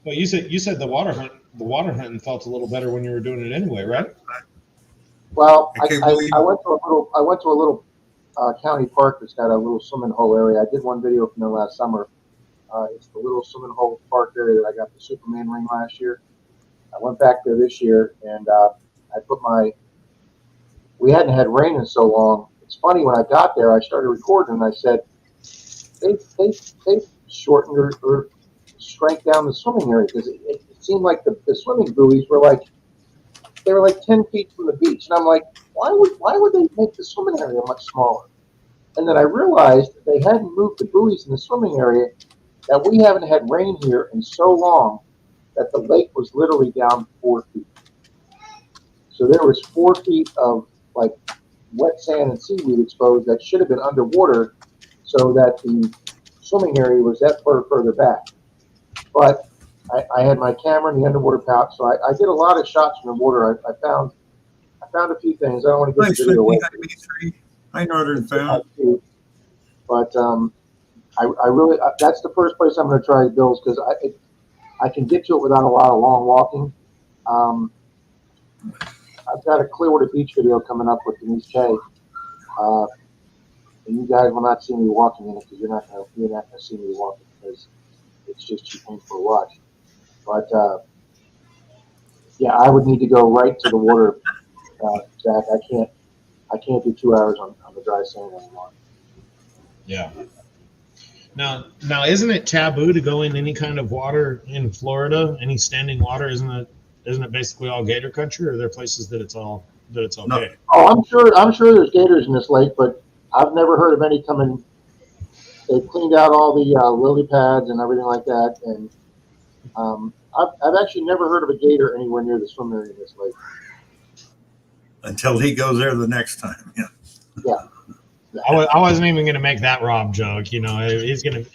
Well, you said the water hunting felt a little better when you were doing it anyway, right? Well, I went to a little county park that's got a little swimming hole area. I did one video from there last summer. It's the little swimming hole park area that I got the Superman ring last year. I went back there this year, and I put we hadn't had rain in so long. It's funny, when I got there, I started recording, and I said, they shortened or shrank down the swimming area, because it seemed like the swimming buoys were like they were like 10 feet from the beach, and I'm like, why would they make the swimming area much smaller? And then I realized they hadn't moved the buoys in the swimming area, that we haven't had rain here in so long that the lake was literally down 4 feet. So there was 4 feet of like wet sand and seaweed exposed that should have been underwater, so that the swimming area was that far further back. But I had my camera in the underwater pouch, so I did a lot of shots from the water. I found a few things. I don't want to give the video away. Hi, Northern Found. But I really, that's the first place I'm going to try Bill's, because I can get to it without a lot of long walking. I've got a Clearwater Beach video coming up with Denise K. And you guys will not see me walking in it, because you're not going to see me walking, because it's just too painful to watch. But yeah, I would need to go right to the water, Zach. I can't do 2 hours on the dry sand anymore. Yeah. Now, isn't it taboo to go in any kind of water in Florida? Any standing water? Isn't it basically all gator country, or are there places that it's okay? No. Oh, I'm sure there's gators in this lake, but I've never heard of any coming. They've cleaned out all the lily pads and everything like that, and I've actually never heard of a gator anywhere near the swim area in this lake. Until he goes there the next time. Yeah. Yeah. I wasn't even going to make that Rob joke. You know, he's going to.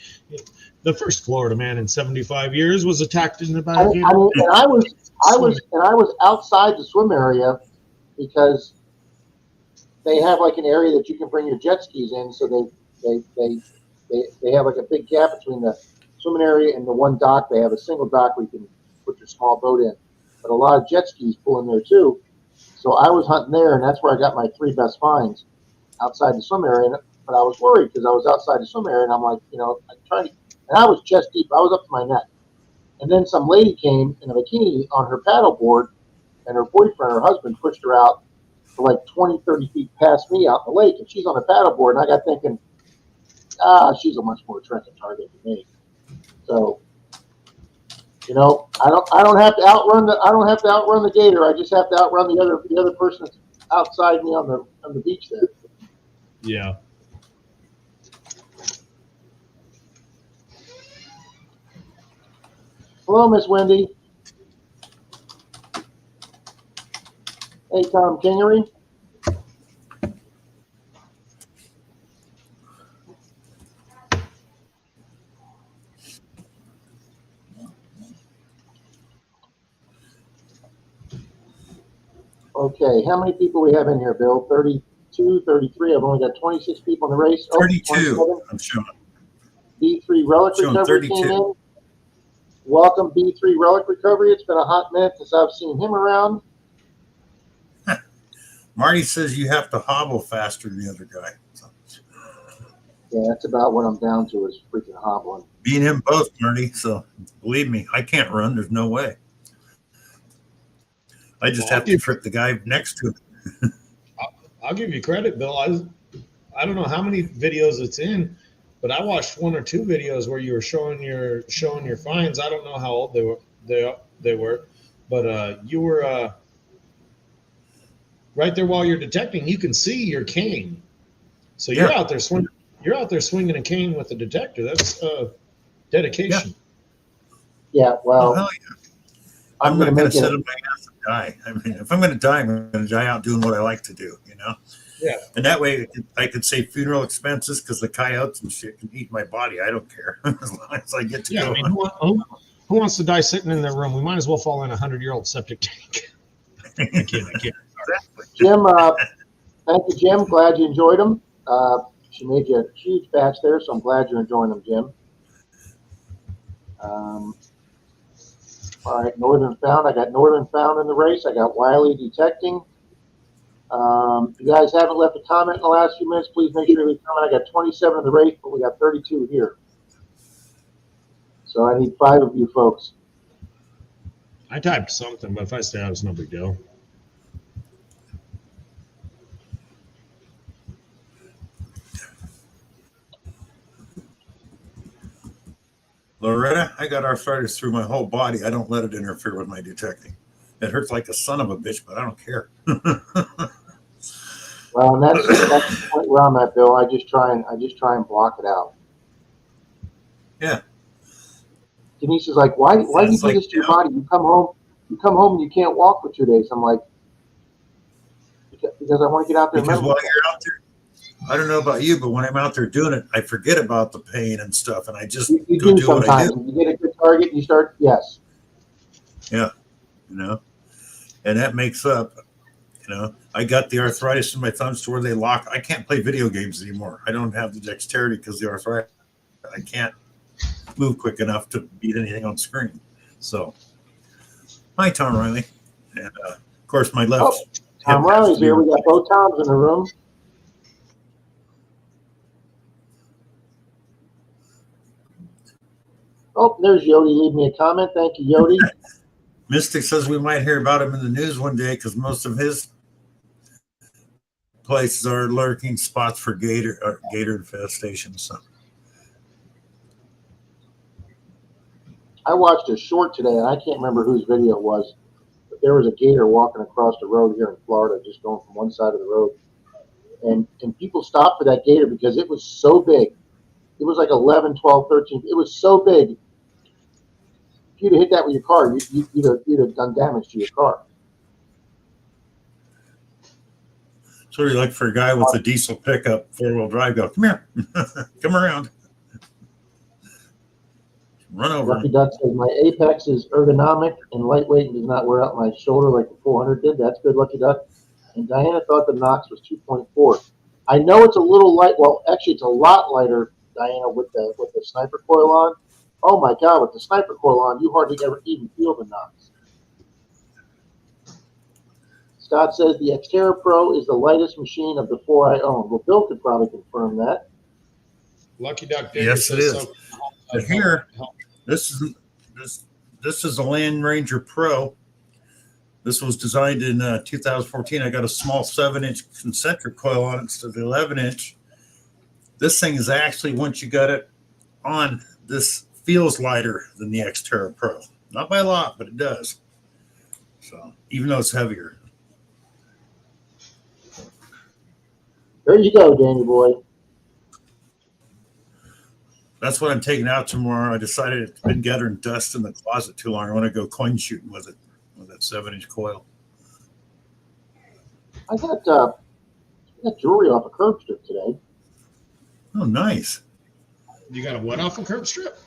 The first Florida man in 75 years was attacked in the back. I was outside the swim area, because they have like an area that you can bring your jet skis in. So they have like a big gap between the swimming area and the one dock. They have a single dock where you can put your small boat in, but a lot of jet skis pull in there too. So I was hunting there, and that's where I got my 3 best finds, outside the swim area. But I was worried, because I was outside the swim area, and I'm like, I'm trying to, and I was chest deep. I was up to my neck. And then some lady came in a bikini on her paddleboard, and her boyfriend, her husband, pushed her out for like 20, 30 feet past me out in the lake, and she's on a paddleboard, and I got thinking, she's a much more attractive target than me. So, I don't have to outrun the gator. I just have to outrun the other person that's outside me on the beach there. Yeah. Hello, Miss Wendy. Hey, Tom Kingery. Okay, how many people we have in here, Bill? 32, 33. I've only got 26 people in the race. 32. I'm showing. B3 Relic Recovery came in. Welcome, B3 Relic Recovery. It's been a hot minute since I've seen him around. Marty says you have to hobble faster than the other guy. So. Yeah, that's about what I'm down to, is freaking hobbling. Me and him both, Marty. So believe me, I can't run. There's no way. I just have to trick the guy next to him. I'll give you credit, Bill. I don't know how many videos it's in, but I watched 1 or 2 videos where you were showing your finds. I don't know how old they were, but you were right there while you're detecting. You can see your cane, so you're out there swinging. You're out there swinging a cane with a detector. That's dedication. Yeah, well, hell yeah. I'm not going to sit on my ass and die. I mean, if I'm going to die, I'm going to die out doing what I like to do, Yeah. And that way I could save funeral expenses, because the coyotes and shit can eat my body. I don't care as long as I get to go. I mean, who wants to die sitting in their room? We might as well fall in a 100-year-old septic tank. I can't. Exactly. Jim, thank you, Jim. Glad you enjoyed them. She made you a huge batch there, so I'm glad you're enjoying them, Jim. All right, Northern Found. I got Northern Found in the race. I got Wiley detecting. If you guys haven't left a comment in the last few minutes, please make sure you leave a comment. I got 27 in the race, but we got 32 here. So I need 5 of you folks. I typed something, but if I stay out, it's no big deal. Loretta, I got arthritis through my whole body. I don't let it interfere with my detecting. It hurts like a son of a bitch, but I don't care. Well, and that's the point where I'm at, Bill. I just try and block it out. Yeah. Denise is like, why do you do this to your body? You come home and you can't walk for 2 days. I'm like, because I want to get out there. Because while you're out there, I don't know about you, but when I'm out there doing it, I forget about the pain and stuff, and I just you go do do what I sometimes. do. You get a good target, you start. Yes. Yeah, and that makes up. I got the arthritis in my thumbs to where they lock. I can't play video games anymore. I don't have the dexterity because the arthritis. I can't move quick enough to beat anything on screen. So, hi, Tom Riley, and of course my left. Oh, Tom Riley's here. We got both Toms in the room. Oh, there's Yodi. Leave me a comment. Thank you, Yodi. Mystic says we might hear about him in the news one day because most of his places are lurking spots for gator infestation. So I watched a short today, and I can't remember whose video it was, but there was a gator walking across the road here in Florida, just going from one side of the road. And people stopped for that gator because it was so big. It was like 11, 12, 13. It was so big. If you'd have hit that with your car, you'd have done damage to your car. So you like for a guy with a diesel pickup, 4-wheel drive, go, come here, come around. Run over. Lucky Duck says, my Apex is ergonomic and lightweight and does not wear out my shoulder like the 400 did. That's good, Lucky Duck. And Diana thought the Knox was 2.4. I know it's a little light. Well, actually, it's a lot lighter, Diana, with the sniper coil on. Oh, my God, with the sniper coil on, you hardly ever even feel the Knox. Scott says the Xterra Pro is the lightest machine of the 4 I own. Well, Bill could probably confirm that. Lucky Duck. Yes, it is. But here, this is a Land Ranger Pro. This was designed in 2014. I got a small 7-inch concentric coil on it instead of the 11-inch. This thing is actually, once you got it on, this feels lighter than the Xterra Pro. Not by a lot, but it does. So even though it's heavier. There you go, Danny boy. That's what I'm taking out tomorrow. I decided it's been gathering dust in the closet too long. I want to go coin shooting with it, with that 7-inch coil. I got jewelry off a curb strip today. Oh, nice. You got a what off a curb strip?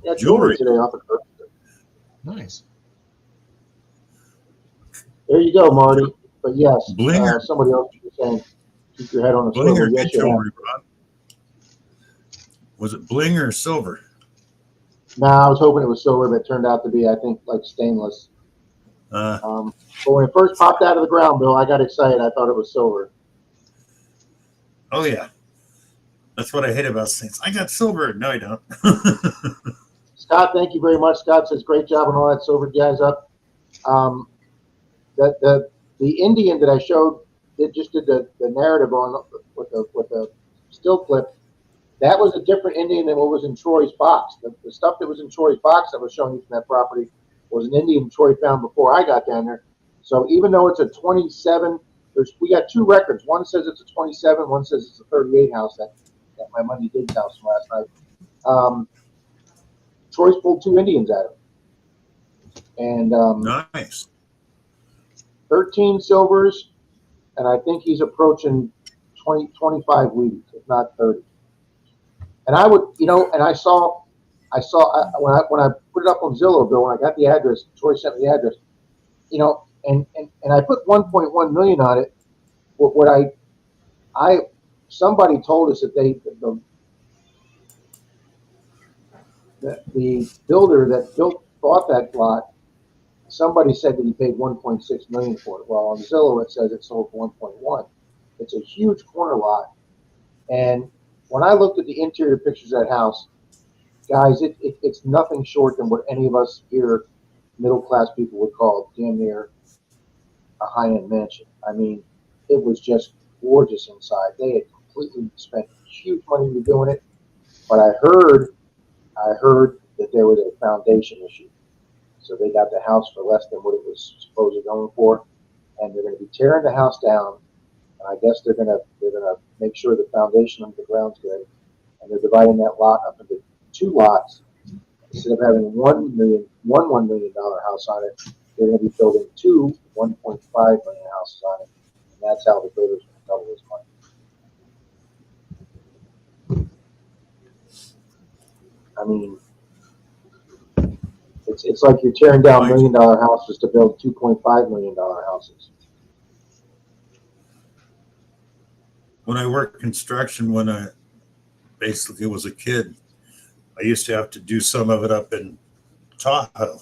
Yeah, jewelry today off a curb strip. Nice. There you go, Marty. But yes, Blinger. Somebody else was saying, keep your head on a swivel. Blinger, Yes, good jewelry, Rob. Was it bling or silver? No, I was hoping it was silver, but it turned out to be, I think, like stainless. But when it first popped out of the ground, Bill, I got excited. I thought it was silver. Oh, yeah. That's what I hate about things. I got silver. No, I don't. Scott, thank you very much. Scott says, great job on all that silver guys up. The Indian that I showed, it just did the narrative on with the still clip. That was a different Indian than what was in Troy's box. The stuff that was in Troy's box that was showing you from that property was an Indian Troy found before I got down there. So even though it's a 27, we got two records. One says it's a 27, one says it's a 38 house at my Monday Diggs house from last night. Troy's pulled 2 Indians at him. And nice. 13 silvers, and I think he's approaching 20, 25 wheaties, if not 30. And I would, and I saw when I put it up on Zillow, Bill, when I got the address, Troy sent me the address, and I put 1.1 million on it. Somebody told us that the builder that bought that lot, somebody said that he paid 1.6 million for it. Well, on Zillow it says it sold for 1.1. It's a huge corner lot, and when I looked at the interior pictures of that house, guys, it's nothing short than what any of us here, middle class people, would call damn near a high-end mansion. I mean, it was just gorgeous inside. They had completely spent huge money redoing it, but I heard that there was a foundation issue. So they got the house for less than what it was supposedly going for, and they're going to be tearing the house down. And I guess they're going to make sure the foundation of the ground's good, and they're dividing that lot up into 2 lots. Instead of having $1 million house on it, they're going to be building 2 $1.5 million houses on it, and that's how the builder's going to double his money. I mean, it's like you're tearing down $1 million houses to build $2.5 million houses. When I worked construction, when I basically was a kid, I used to have to do some of it up in Tahoe,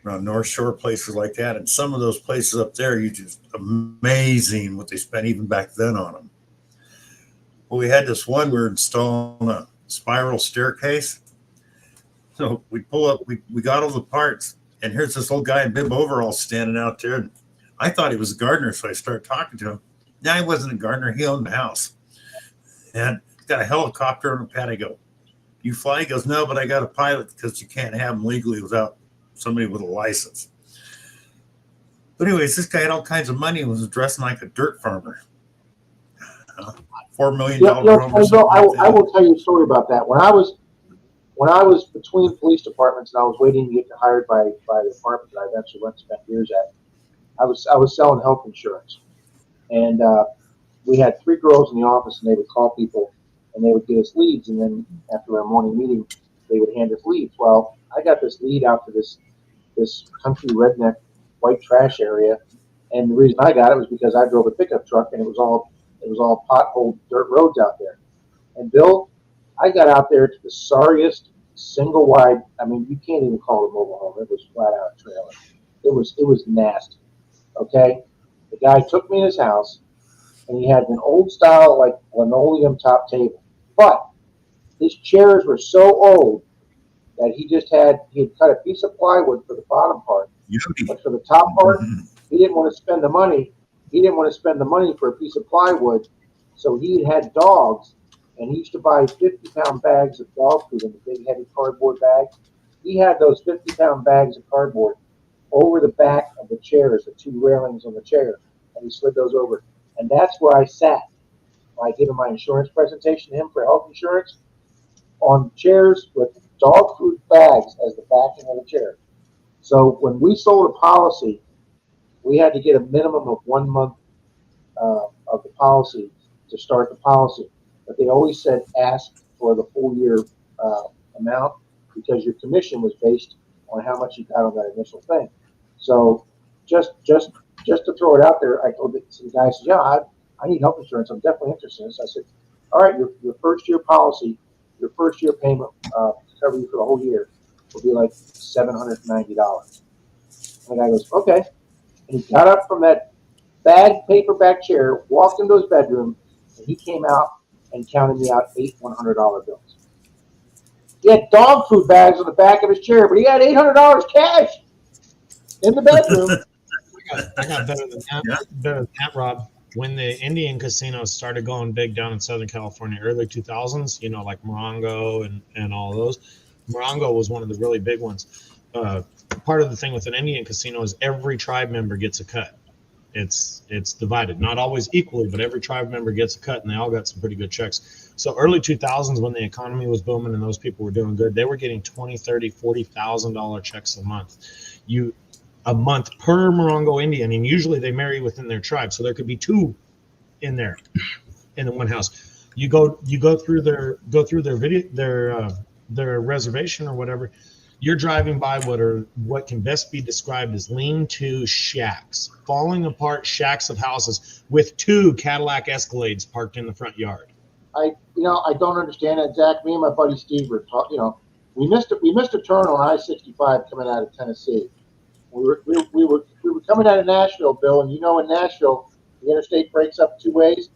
around North Shore, places like that. And some of those places up there, you just amazing what they spent even back then on them. Well, we had this one, we were installing a spiral staircase. So we pull up, we got all the parts, and here's this old guy in bib overalls standing out there. And I thought he was a gardener, so I started talking to him. No, he wasn't a gardener. He owned the house. And he's got a helicopter on the pad. I go, you fly? He goes, no, but I got a pilot because you can't have them legally without somebody with a license. But anyways, this guy had all kinds of money and was dressing like a dirt farmer. $4 million. I will tell you a story about that. When I was between police departments and I was waiting to get hired by the department that I eventually went to spend years at, I was selling health insurance, and we had 3 girls in the office, and they would call people, and they would get us leads, and then after our morning meeting, they would hand us leads. Well, I got this lead out to this country redneck white trash area, and the reason I got it was because I drove a pickup truck, and it was all potholed dirt roads out there. And Bill, I got out there to the sorriest single wide. I mean, you can't even call it a mobile home. It was flat out a trailer. It was nasty. Okay, the guy took me in his house, and he had an old style like linoleum top table, but his chairs were so old that he had cut a piece of plywood for the bottom part, but for the top part, he didn't want to spend the money. He didn't want to spend the money for a piece of plywood, so he had dogs, and he used to buy 50-pound bags of dog food in the big heavy cardboard bags. He had those 50-pound bags of cardboard over the back of the chairs, the 2 railings on the chair, and he slid those over. And that's where I sat. I gave him my insurance presentation to him for health insurance on chairs with dog food bags as the backing of the chair. So when we sold a policy, we had to get a minimum of 1 month of the policy to start the policy. But they always said ask for the full year amount, because your commission was based on how much you got on that initial thing. So just to throw it out there, I told the guy, I said, yeah, I need health insurance. I'm definitely interested in this. I said, all right, your first year policy, your first year payment to cover you for the whole year will be like $790. And the guy goes, okay. And he got up from that paperback chair, walked into his bedroom, and he came out and counted me out 8 $100 bills. He had dog food bags on the back of his chair, but he had $800 cash in the bedroom. I got better than that. Yeah. Better than that, Rob. When the Indian casinos started going big down in Southern California, early 2000s, like Morongo and all of those, Morongo was one of the really big ones. Part of the thing with an Indian casino is every tribe member gets a cut. It's divided, not always equally, but every tribe member gets a cut, and they all got some pretty good checks. So early 2000s, when the economy was booming and those people were doing good, they were getting $20,000, $30,000, $40,000 checks a month per Morongo Indian, and usually they marry within their tribe, so there could be 2 in there in the one house. You go through their video, their reservation or whatever. You're driving by what can best be described as lean-to shacks, falling apart shacks of houses with 2 Cadillac Escalades parked in the front yard. I don't understand that, Zach. Me and my buddy Steve were talking. We missed a turn on I-65 coming out of Tennessee. We were coming out of Nashville, Bill, and in Nashville, the interstate breaks up 2 ways,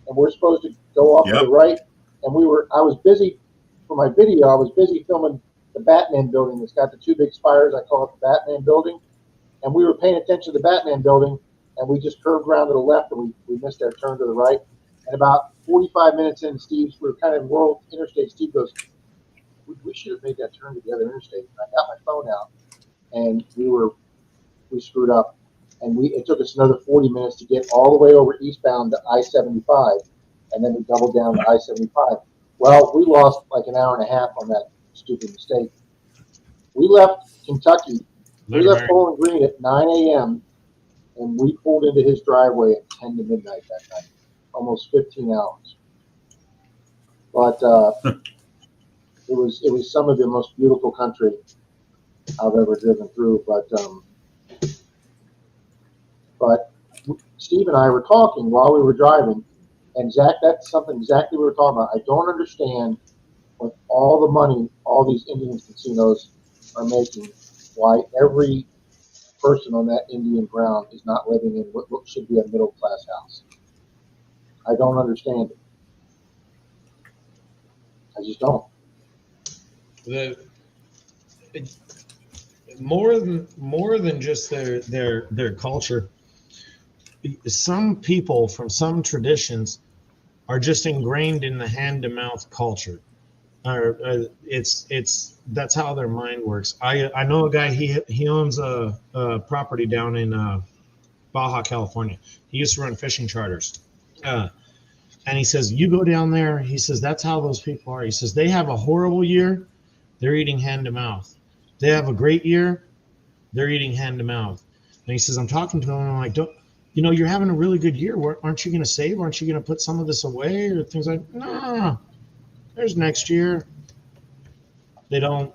and we're supposed to go off to the right. And I was busy for my video. I was busy filming the Batman building that's got the 2 big spires. I call it the Batman building. And we were paying attention to the Batman building, and we just curved around to the left, and we missed our turn to the right. And about 45 minutes in, we were kind of in rural interstate. Steve goes, we should have made that turn to the other interstate. And I got my phone out, and we screwed up, and it took us another 40 minutes to get all the way over eastbound to I-75, and then we doubled down to I-75. Well, we lost like an hour and a half on that stupid mistake. We left Kentucky. We left Bowling Green at 9 a.m. and we pulled into his driveway at 10 to midnight that night, almost 15 hours. But it was some of the most beautiful country I've ever driven through. But Steve and I were talking while we were driving, and Zach, that's something exactly we were talking about. I don't understand with all the money all these Indian casinos are making, why every person on that Indian ground is not living in what should be a middle class house. I don't understand it. I just don't. More than just their culture. Some people from some traditions are just ingrained in the hand-to-mouth culture. That's how their mind works. I know a guy. He owns a property down in Baja California. He used to run fishing charters, and he says you go down there. He says that's how those people are. He says they have a horrible year, they're eating hand-to-mouth. They have a great year, they're eating hand-to-mouth. And he says I'm talking to him. And I'm like, don't. You know, you're having a really good year. Aren't you going to save? Aren't you going to put some of this away or things like? No, there's next year. They don't.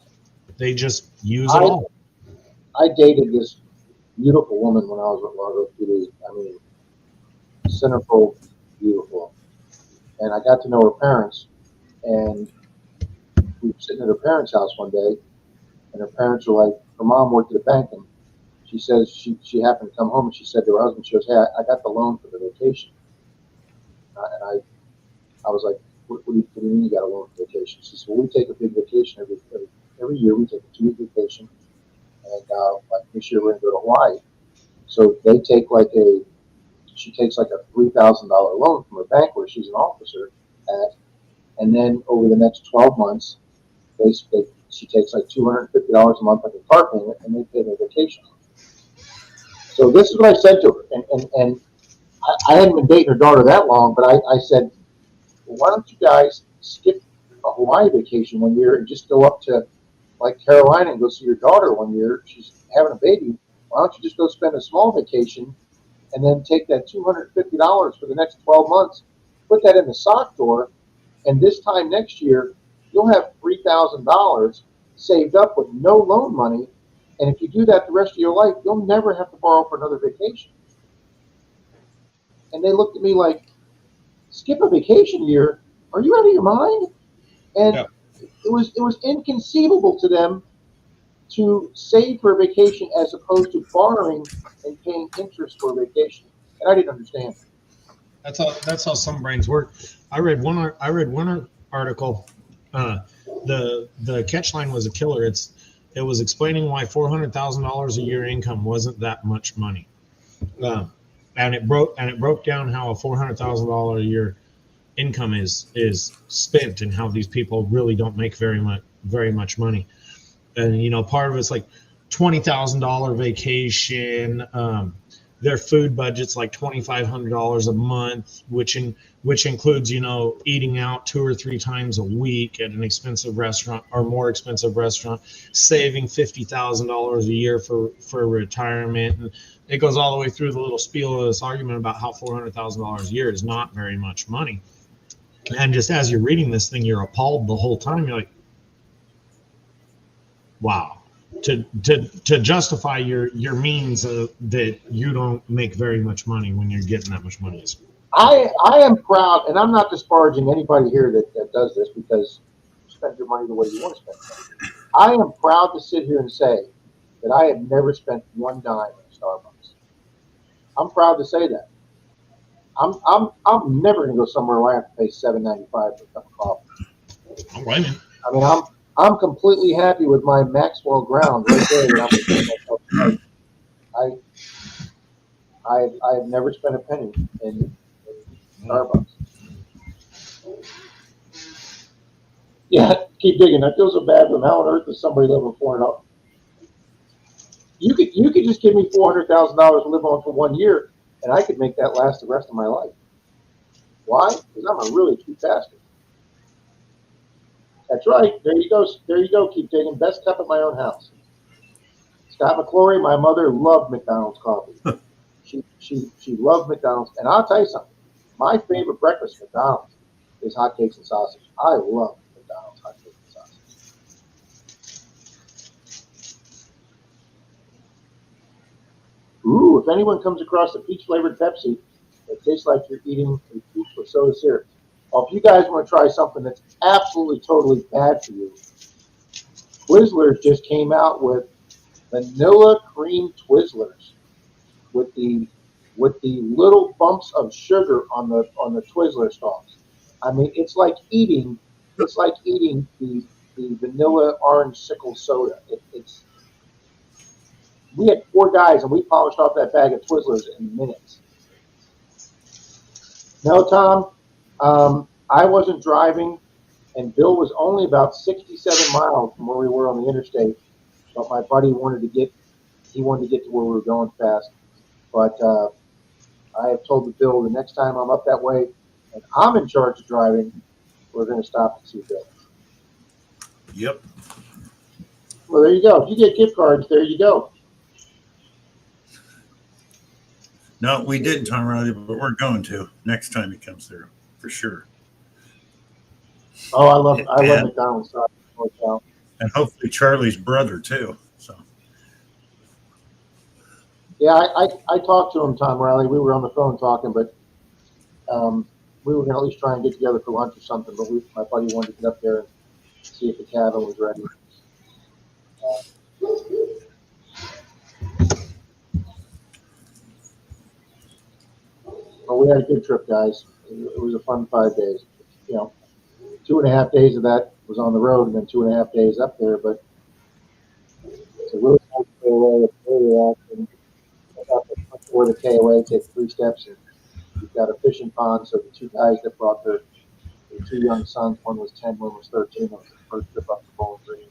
They just use it all. I dated this beautiful woman when I was at Largo PD. I mean, centerfold beautiful. And I got to know her parents. And we were sitting at her parents' house one day, and her parents were like, her mom worked at a bank, and she says she happened to come home, and she said to her husband, she goes, hey, I got the loan for the vacation. And I was like, what do you mean you got a loan for vacation? She said, well, we take a big vacation every year. We take a 2-week vacation, and like this year we're going to go to Hawaii. So they take she takes like a $3,000 loan from her bank where she's an officer at, and then over the next 12 months, she takes like $250 a month like a car payment, and they pay their vacation. So this is what I said to her, and I hadn't been dating her daughter that long, but I said, well, why don't you guys skip a Hawaii vacation one year and just go up to like Carolina and go see your daughter one year? She's having a baby. Why don't you just go spend a small vacation and then take that $250 for the next 12 months, put that in the sock drawer, and this time next year, you'll have $3,000 saved up with no loan money. And if you do that the rest of your life, you'll never have to borrow for another vacation. And they looked at me like, skip a vacation year? Are you out of your mind? And yeah. it was inconceivable to them to save for a vacation as opposed to borrowing and paying interest for a vacation. And I didn't understand. That's how some brains work. I read one article. The catch line was a killer. It was explaining why $400,000 a year income wasn't that much money, and it broke down how a $400,000 a year income is spent and how these people really don't make very much money. And you know, part of it's like $20,000 vacation. Their food budget's like $2,500 a month, which includes, you know, eating out 2 or 3 times a week at an expensive restaurant or more expensive restaurant, saving $50,000 a year for retirement. And it goes all the way through the little spiel of this argument about how $400,000 a year is not very much money. And just as you're reading this thing, you're appalled the whole time. You're like, wow. To justify your means that you don't make very much money when you're getting that much money. I am proud, and I'm not disparaging anybody here that does this, because you spend your money the way you want to spend it. I am proud to sit here and say that I have never spent one dime at Starbucks. I'm proud to say that. I'm never going to go somewhere where I have to pay $7.95 for a cup of coffee. All right, man. I mean, I'm completely happy with my Maxwell ground right there. That I have never spent a penny in Starbucks. Yeah, keep digging. I feel so bad for them. How on earth does somebody live with $400? You could just give me $400,000 to live on for 1 year, and I could make that last the rest of my life. Why? Because I'm a really cute bastard. That's right. There you go. There you go. Keep digging. Best cup at my own house. Scott McClory, my mother loved McDonald's coffee. She loved McDonald's, and I'll tell you something. My favorite breakfast at McDonald's is hotcakes and sausage. I love McDonald's hotcakes and sausage. Ooh, if anyone comes across a peach-flavored Pepsi, it tastes like you're eating a peach with soda syrup. Well, if you guys want to try something that's absolutely, totally bad for you, Twizzlers just came out with vanilla cream Twizzlers with the little bumps of sugar on the Twizzler stalks. I mean, it's like eating the vanilla orange sickle soda. We had 4 guys and we polished off that bag of Twizzlers in minutes. No, Tom, I wasn't driving, and Bill was only about 67 miles from where we were on the interstate. But my buddy wanted to get to where we were going fast. But I have told Bill the next time I'm up that way and I'm in charge of driving, we're going to stop and see Bill. Yep. Well, there you go. If you get gift cards, there you go. No, we didn't, Tom Riley, but we're going to next time he comes through for sure. Oh, I love McDonald's. And hopefully Charlie's brother too. So. Yeah, I talked to him, Tom Riley. We were on the phone talking, but we were going to at least try and get together for lunch or something. But my buddy wanted to get up there and see if the cabin was ready. Well, we had a good trip, guys. It was a fun 5 days. 2.5 days of that was on the road, and then 2.5 days up there. But it's a really nice KOA. It's very relaxing. Before the KOA, take 3 steps, and you've got a fishing pond. So the 2 guys that brought their 2 young sons, one was 10, one was 13. It was the first trip up to Bowling Green,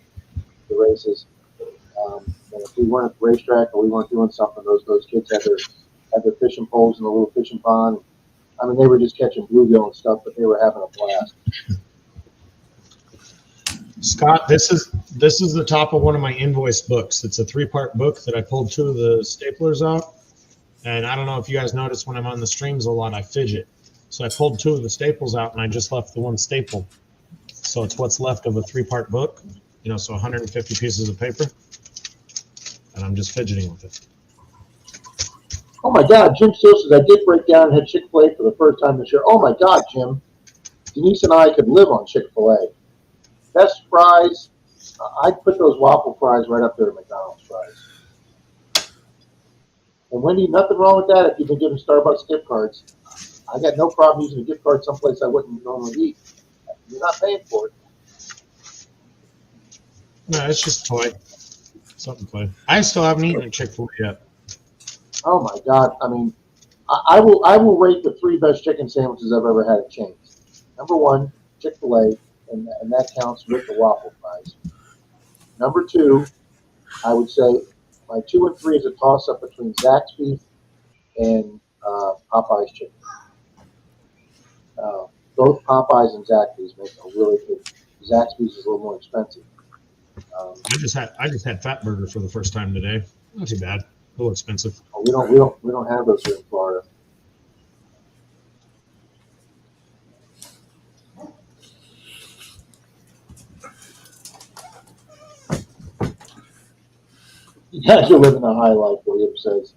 the races. And if we weren't at the racetrack or we weren't doing something, those kids had their fishing poles in the little fishing pond. I mean, they were just catching bluegill and stuff, but they were having a blast. Scott, this is the top of one of my invoice books. It's a 3-part book that I pulled 2 of the staplers out. And I don't know if you guys notice when I'm on the streams a lot, I fidget. So I pulled 2 of the staples out and I just left the 1 staple. So it's what's left of a 3-part book, so 150 pieces of paper. And I'm just fidgeting with it. Oh my God, Jim still says I did break down and had Chick-fil-A for the first time this year. Oh my God, Jim. Denise and I could live on Chick-fil-A. Best fries. I'd put those waffle fries right up there to McDonald's fries. And Wendy, nothing wrong with that if you've been given Starbucks gift cards. I got no problem using a gift card someplace I wouldn't normally eat. You're not paying for it. No, it's just a toy. Something to play. I still haven't eaten at Chick-fil-A yet. Oh my God. I mean, I will rate the 3 best chicken sandwiches I've ever had at chains. Number 1, Chick-fil-A, and that counts with the waffle fries. Number 2, I would say my 2 and 3 is a toss-up between Zaxby's and Popeye's chicken. Both Popeyes and Zaxby's make a really good. Zaxby's is a little more expensive. I just had Fat Burger for the first time today. Not too bad. A little expensive. We don't have those here in Florida. You guys are living a high life, William says.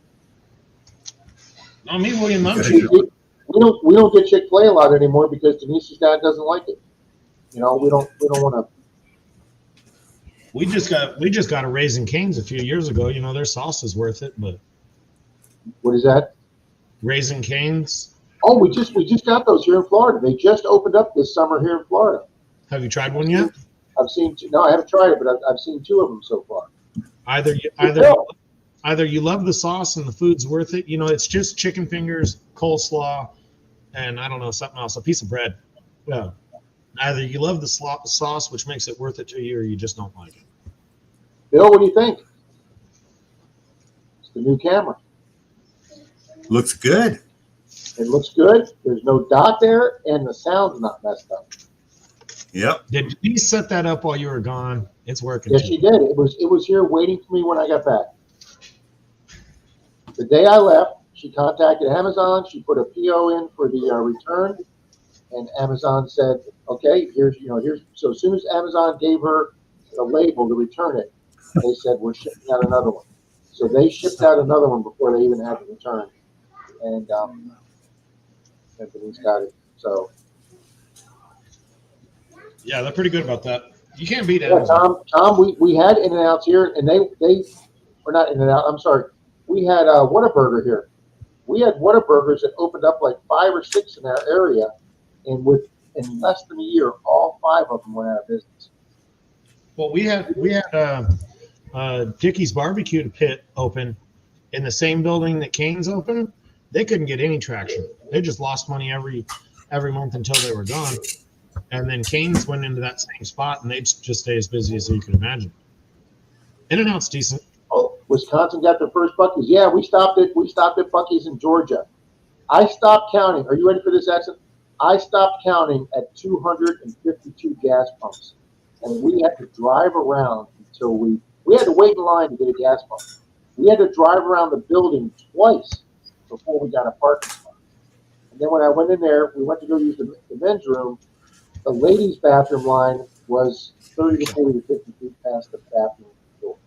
No, me, William, we don't get Chick-fil-A a lot anymore because Denise's dad doesn't like it. We don't want to. We just got a Raising Cane's a few years ago. Their sauce is worth it, but What is that? Raising Cane's. Oh, we just got those here in Florida. They just opened up this summer here in Florida. Have you tried one yet? I've seen two. No, I haven't tried it, but I've seen 2 of them so far. Either you love the sauce and the food's worth it. It's just chicken fingers, coleslaw, and I don't know, something else, a piece of bread. Yeah. Either you love the sauce, which makes it worth it to you, or you just don't like it. Bill, what do you think? the new camera. Looks good. It looks good. There's no dot there, and the sound's not messed up. Yep. Did you set that up while you were gone? It's working. Yes, too. she did. It was here waiting for me when I got back. The day I left, she contacted Amazon. She put a PO in for the return, and Amazon said, "Okay, here's." So as soon as Amazon gave her the label to return it, they said, "We're shipping out another one." So they shipped out another one before they even had the return, and everything's got it. So Yeah, they're pretty good about that. You can't beat yeah, Amazon. Tom, we had In-N-Outs here, and they were not In-N-Out. I'm sorry, we had Whataburger here. We had Whataburgers that opened up like 5 or 6 in our area, and in less than a year, all 5 of them went out of business. Well, we had Dickie's Barbecue Pit open in the same building that Cane's open. They couldn't get any traction. They just lost money every month until they were gone. And then Cane's went into that same spot, and they just stay as busy as you can imagine. In-N-Out's decent. Oh, Wisconsin got their first Buc-ee's. Yeah, we stopped at Buc-ee's in Georgia. I stopped counting. Are you ready for this, accent? I stopped counting at 252 gas pumps, and we had to drive around until we had to wait in line to get a gas pump. We had to drive around the building twice before we got a parking spot. And then when I went in there, we went to go use the men's room. The ladies' bathroom line was 30 to 40 to 50 feet past the bathroom door.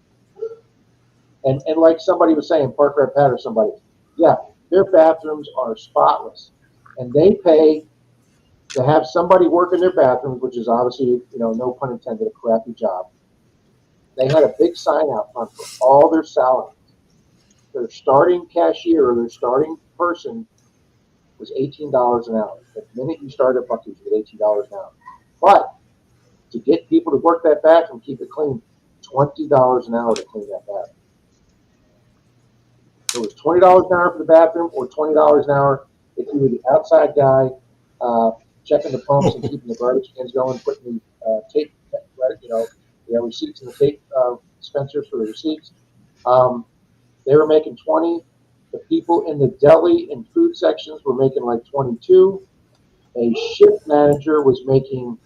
And like somebody was saying, Park Red Pat or somebody, yeah, their bathrooms are spotless. And they pay to have somebody work in their bathrooms, which is obviously, no pun intended, a crappy job. They had a big sign out front for all their salaries. Their starting cashier or their starting person was $18 an hour. The minute you start at Buc-ee's, you get $18 an hour. But to get people to work that bathroom, keep it clean, $20 an hour to clean that bathroom. So it was $20 an hour for the bathroom, or $20 an hour if you were the outside guy checking the pumps and keeping the garbage cans going, putting the tape, we have receipts in the tape dispensers for the receipts. They were making 20. The people in the deli and food sections were making like 22. A shift manager was making,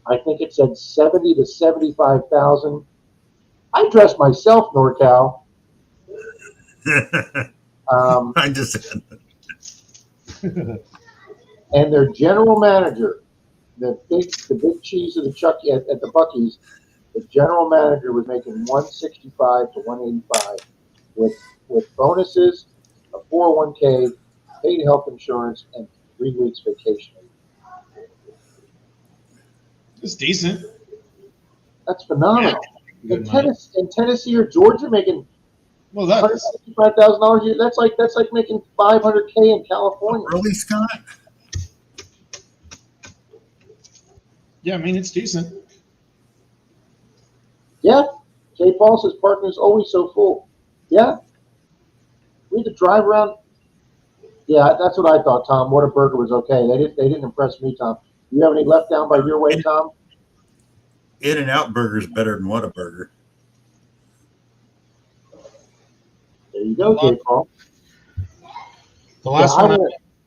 I think it said 70 to 75,000. I dressed myself, NorCal. I just And their general manager, the big cheese of the Chucky at the Buc-ee's, the general manager was making 165 to 185 with bonuses, a 401k, paid health insurance, and 3 weeks vacation. It's decent. That's phenomenal. Yeah, In Tennessee or Georgia, making $165,000 a year. That's like making $500K in California. Really, Scott? Yeah, I mean, it's decent. Yeah. Jay Paul says parking is always so full. Yeah. We had to drive around. Yeah, that's what I thought, Tom. Whataburger was okay. They didn't impress me, Tom. Do you have any left down by your way, Tom? In-N-Out Burger is better than Whataburger. There you go, Jay Paul. The last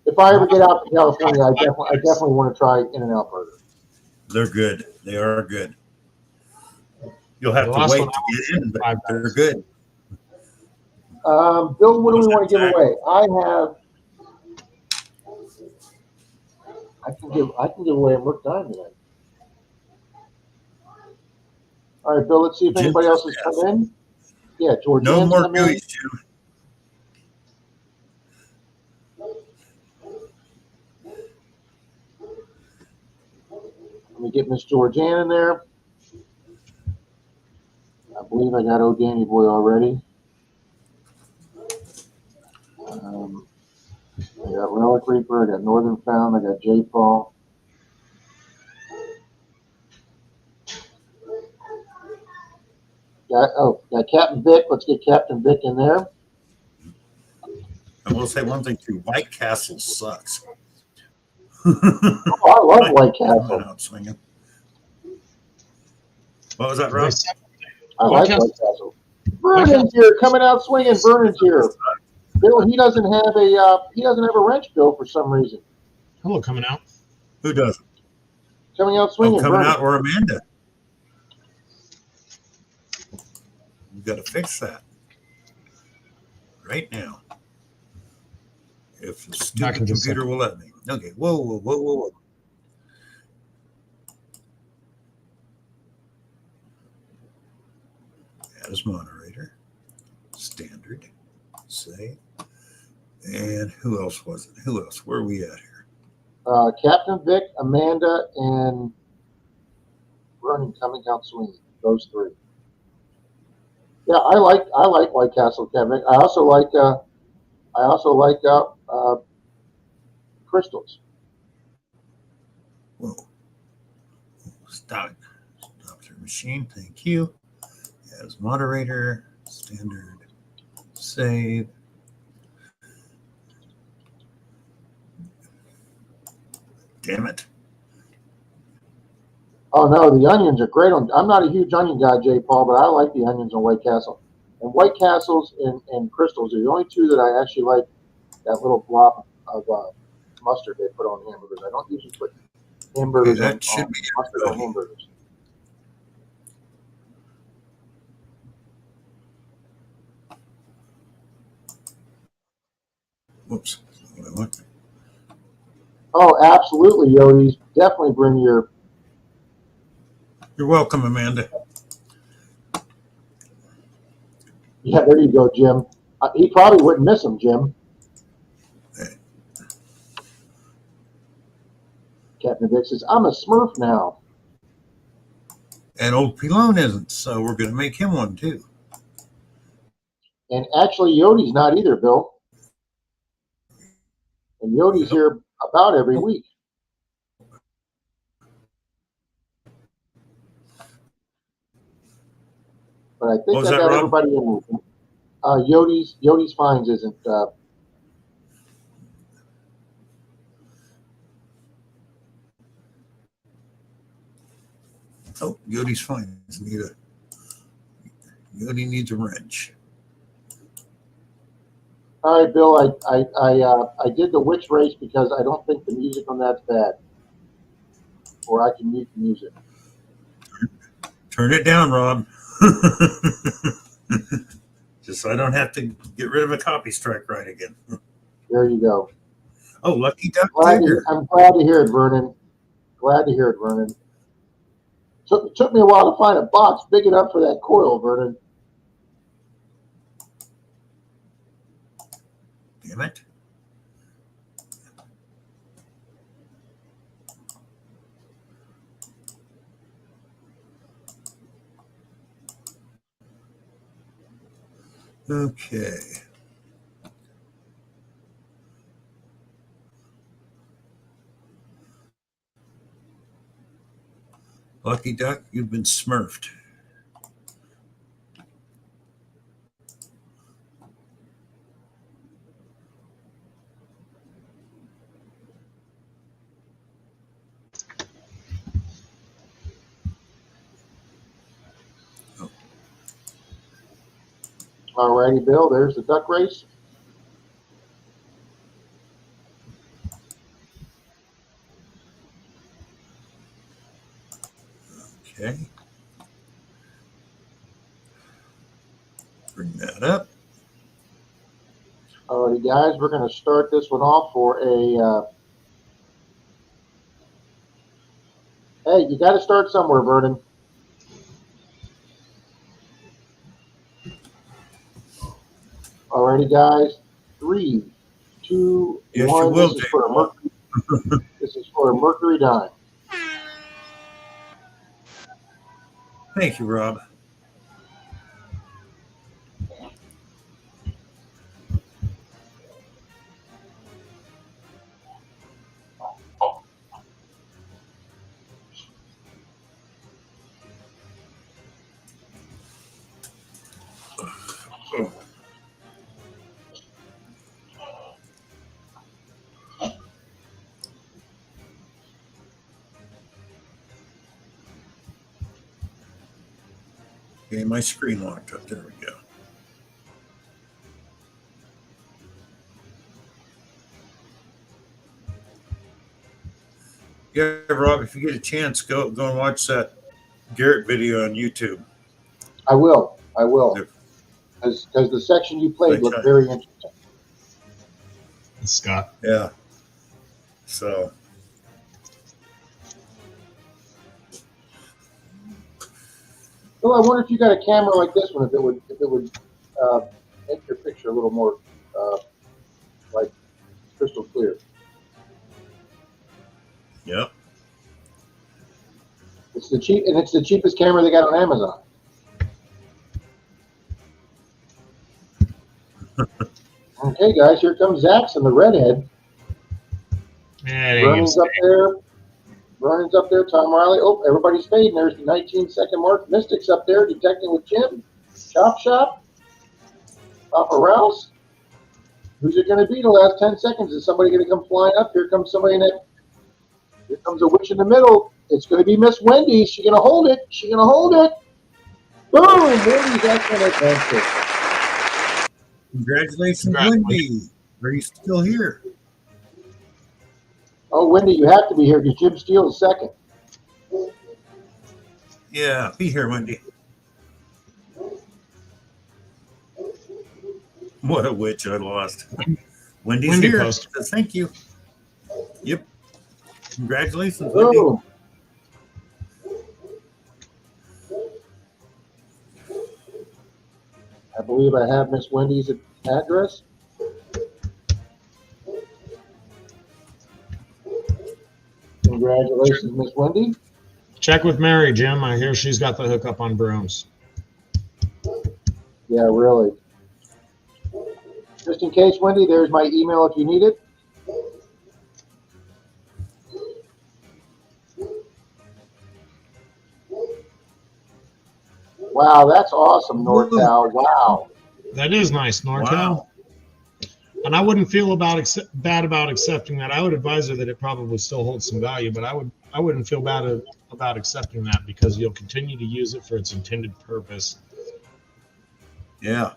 if I ever get out to California, I definitely want to try In-N-Out Burger. They're good. They are good. You'll have The to last wait one to get in, but they're good. Bill, what do we want to give away? I can give away a Merc Dime today. All right, Bill, let's see if anybody else has come in. Yeah, George. No more gooeyes, Jim. Let me get Miss Georgianne in there. I believe I got old Danny Boy already. I got Relic Reaper, I got Northern Found, I got J. Paul. Got Captain Vic. Let's get Captain Vic in there. I will say one thing too. White Castle sucks. Oh, I love White Castle. Out swinging. What was that, Rob? I like White Castle. Vernon's here, coming out swinging. Vernon's here. Bill, he doesn't have a wrench, Bill, for some reason. Hello, coming out. Who doesn't? Coming out Oh, swinging. coming Vernon. out or Amanda. You got to fix that right now. If the stupid computer will let me. Okay. Whoa. Add as moderator. Standard. Save. And who else was it? Who else? Where are we at here? Captain Vic, Amanda, and Vernon coming out swinging. Those three. Yeah, I like White Castle, Kevin. I also like crystals. Whoa. Stop your machine. Thank you. As moderator, standard, save. Damn it. Oh no, the onions are great on. I'm not a huge onion guy, J. Paul, but I like the onions on White Castle. And White Castles and crystals are the only two that I actually like. That little blob of mustard they put on hamburgers. I don't usually put hamburgers on mustard on hamburgers. Whoops. What I want. Oh, absolutely, Yodis. Definitely bring your. You're welcome, Amanda. Yeah, there you go, Jim. He probably wouldn't miss him, Jim. Hey. Captain Vic says, I'm a Smurf now. And old Pilone isn't, so we're going to make him one too. And actually, Yodi's not either, Bill. And Yodi's here about every week. But I think I got everybody in. Yodi's Fines isn't. Oh, Yodi's fine. Yodi needs a wrench. All right, Bill. I did the witch race because I don't think the music on that's bad, or I can mute the music. Turn it down, Rob. Just so I don't have to get rid of a copy strike right again. There you go. Oh, Lucky Duck. I'm glad to hear it, Vernon. Glad to hear it, Vernon. Took me a while to find a box big enough for that coil, Vernon. Damn it. Okay. Lucky Duck, you've been smurfed. All righty, Bill. There's the duck race. Okay. Bring that up. All righty, guys. We're going to start this one off for a. Hey, you got to start somewhere, Vernon. All righty, guys. 3, 2, Yes, 1. you will, This is for a Mercury. This is for a Mercury dime. Thank you, Rob. Okay, my screen locked up. There we go. Yeah, Rob, if you get a chance, go and watch that Garrett video on YouTube. I will. They're- Because the section you played I looked tell you. very interesting. Scott. Yeah. So Well, I wonder if you got a camera like this one, if it would make your picture a little more like crystal clear. yeah. It's the cheapest camera they got on Amazon. Okay, guys, here comes Zax and the redhead. Vernon's up there. Vernon's up there. Tom Riley. Oh, everybody's fading. There's the 19-second mark. Mystic's up there detecting with Jim. Chop Shop. Papa Rouse. Who's it going to be the last 10 seconds? Is somebody going to come flying up? Here comes somebody in it. Here comes a witch in the middle. It's going to be Miss Wendy. She's going to hold it. She's going to hold it. Boom! Wendy's excellent adventure. Congratulations, Wendy. Are you still here? Oh, Wendy, you have to be here because Jim Steele is second. Yeah, be here, Wendy. What a witch I lost. Wendy's Wendy here. posted. Says thank you. Yep. Congratulations, Wendy. Boom. I believe I have Miss Wendy's address. Congratulations, Miss Wendy. Check with Mary, Jim. I hear she's got the hookup on brooms. Yeah, really. Just in case, Wendy, there's my email if you need it. Wow, that's awesome, NorCal. Wow. That is nice, NorCal. Wow. And I wouldn't feel bad about accepting that. I would advise her that it probably still holds some value, but I wouldn't feel bad about accepting that because you'll continue to use it for its intended purpose. Yeah.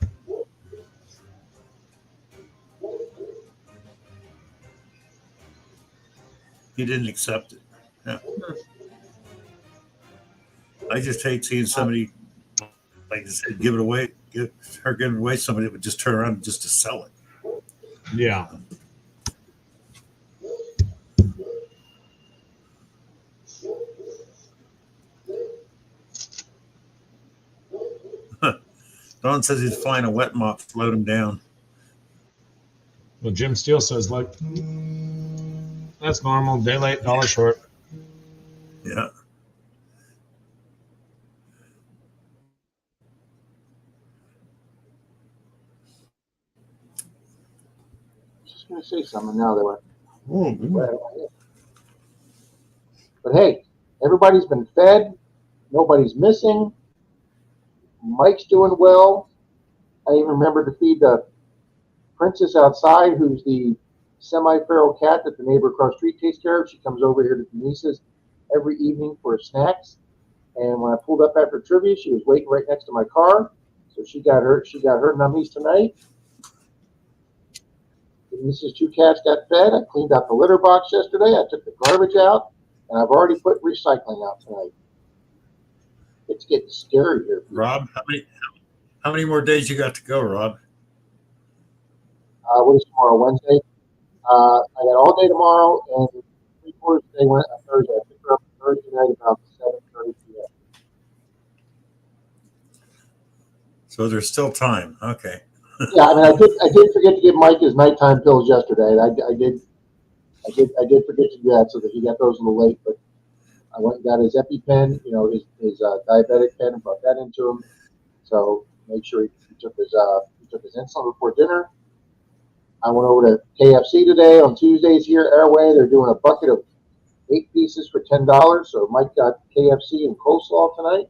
He didn't accept it. Yeah. I just hate seeing somebody, like I said, give it away, give it away. Somebody would just turn around just to sell it. Yeah. Don says he's flying a wet mop to float him down. Well, Jim Steele says, like, that's normal. Day late, dollar short. Yeah. Just going to say something now. They went. Oh, But hey, everybody's been fed. Nobody's missing. Mike's doing well. I even remember to feed the princess outside, who's the semi-feral cat that the neighbor across the street takes care of. She comes over here to Denise's every evening for snacks. And when I pulled up after trivia, she was waiting right next to my car. So she got her nummies tonight. Denise's two cats got fed. I cleaned out the litter box yesterday. I took the garbage out, and I've already put recycling out tonight. It's getting scary here. Rob, how many more days you got to go, Rob? What is tomorrow? Wednesday. I got all day tomorrow and 3/4 day Thursday. I pick her up Thursday night about 7:30 p.m. So there's still time. Okay. Yeah, I mean, I did forget to give Mike his nighttime pills yesterday. I did forget to do that, so that he got those a little late. But I went and got his EpiPen, his diabetic pen, and brought that into him. So make sure he took his insulin before dinner. I went over to KFC today on Tuesdays here, Airway. They're doing a bucket of 8 pieces for $10. So Mike got KFC and coleslaw tonight.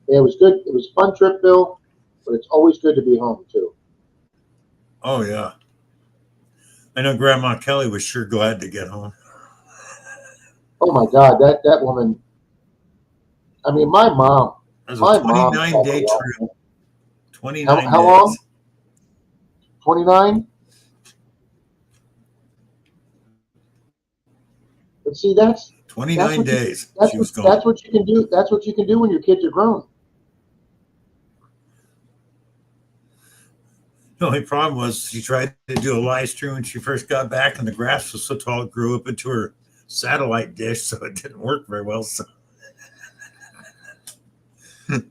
Yeah, it was good. It was a fun trip, Bill, but it's always good to be home, too. Oh, yeah. I know Grandma Kelly was sure glad to get home. Oh my God, that woman. I mean, my mom. That was My a mom. 29-day trip. 29 How days. long? 29. But see, that's 29 what you, days she was gone. that's what you can do. That's what you can do when your kids are grown. The only problem was she tried to do a live stream when she first got back, and the grass was so tall it grew up into her satellite dish, so it didn't work very well. So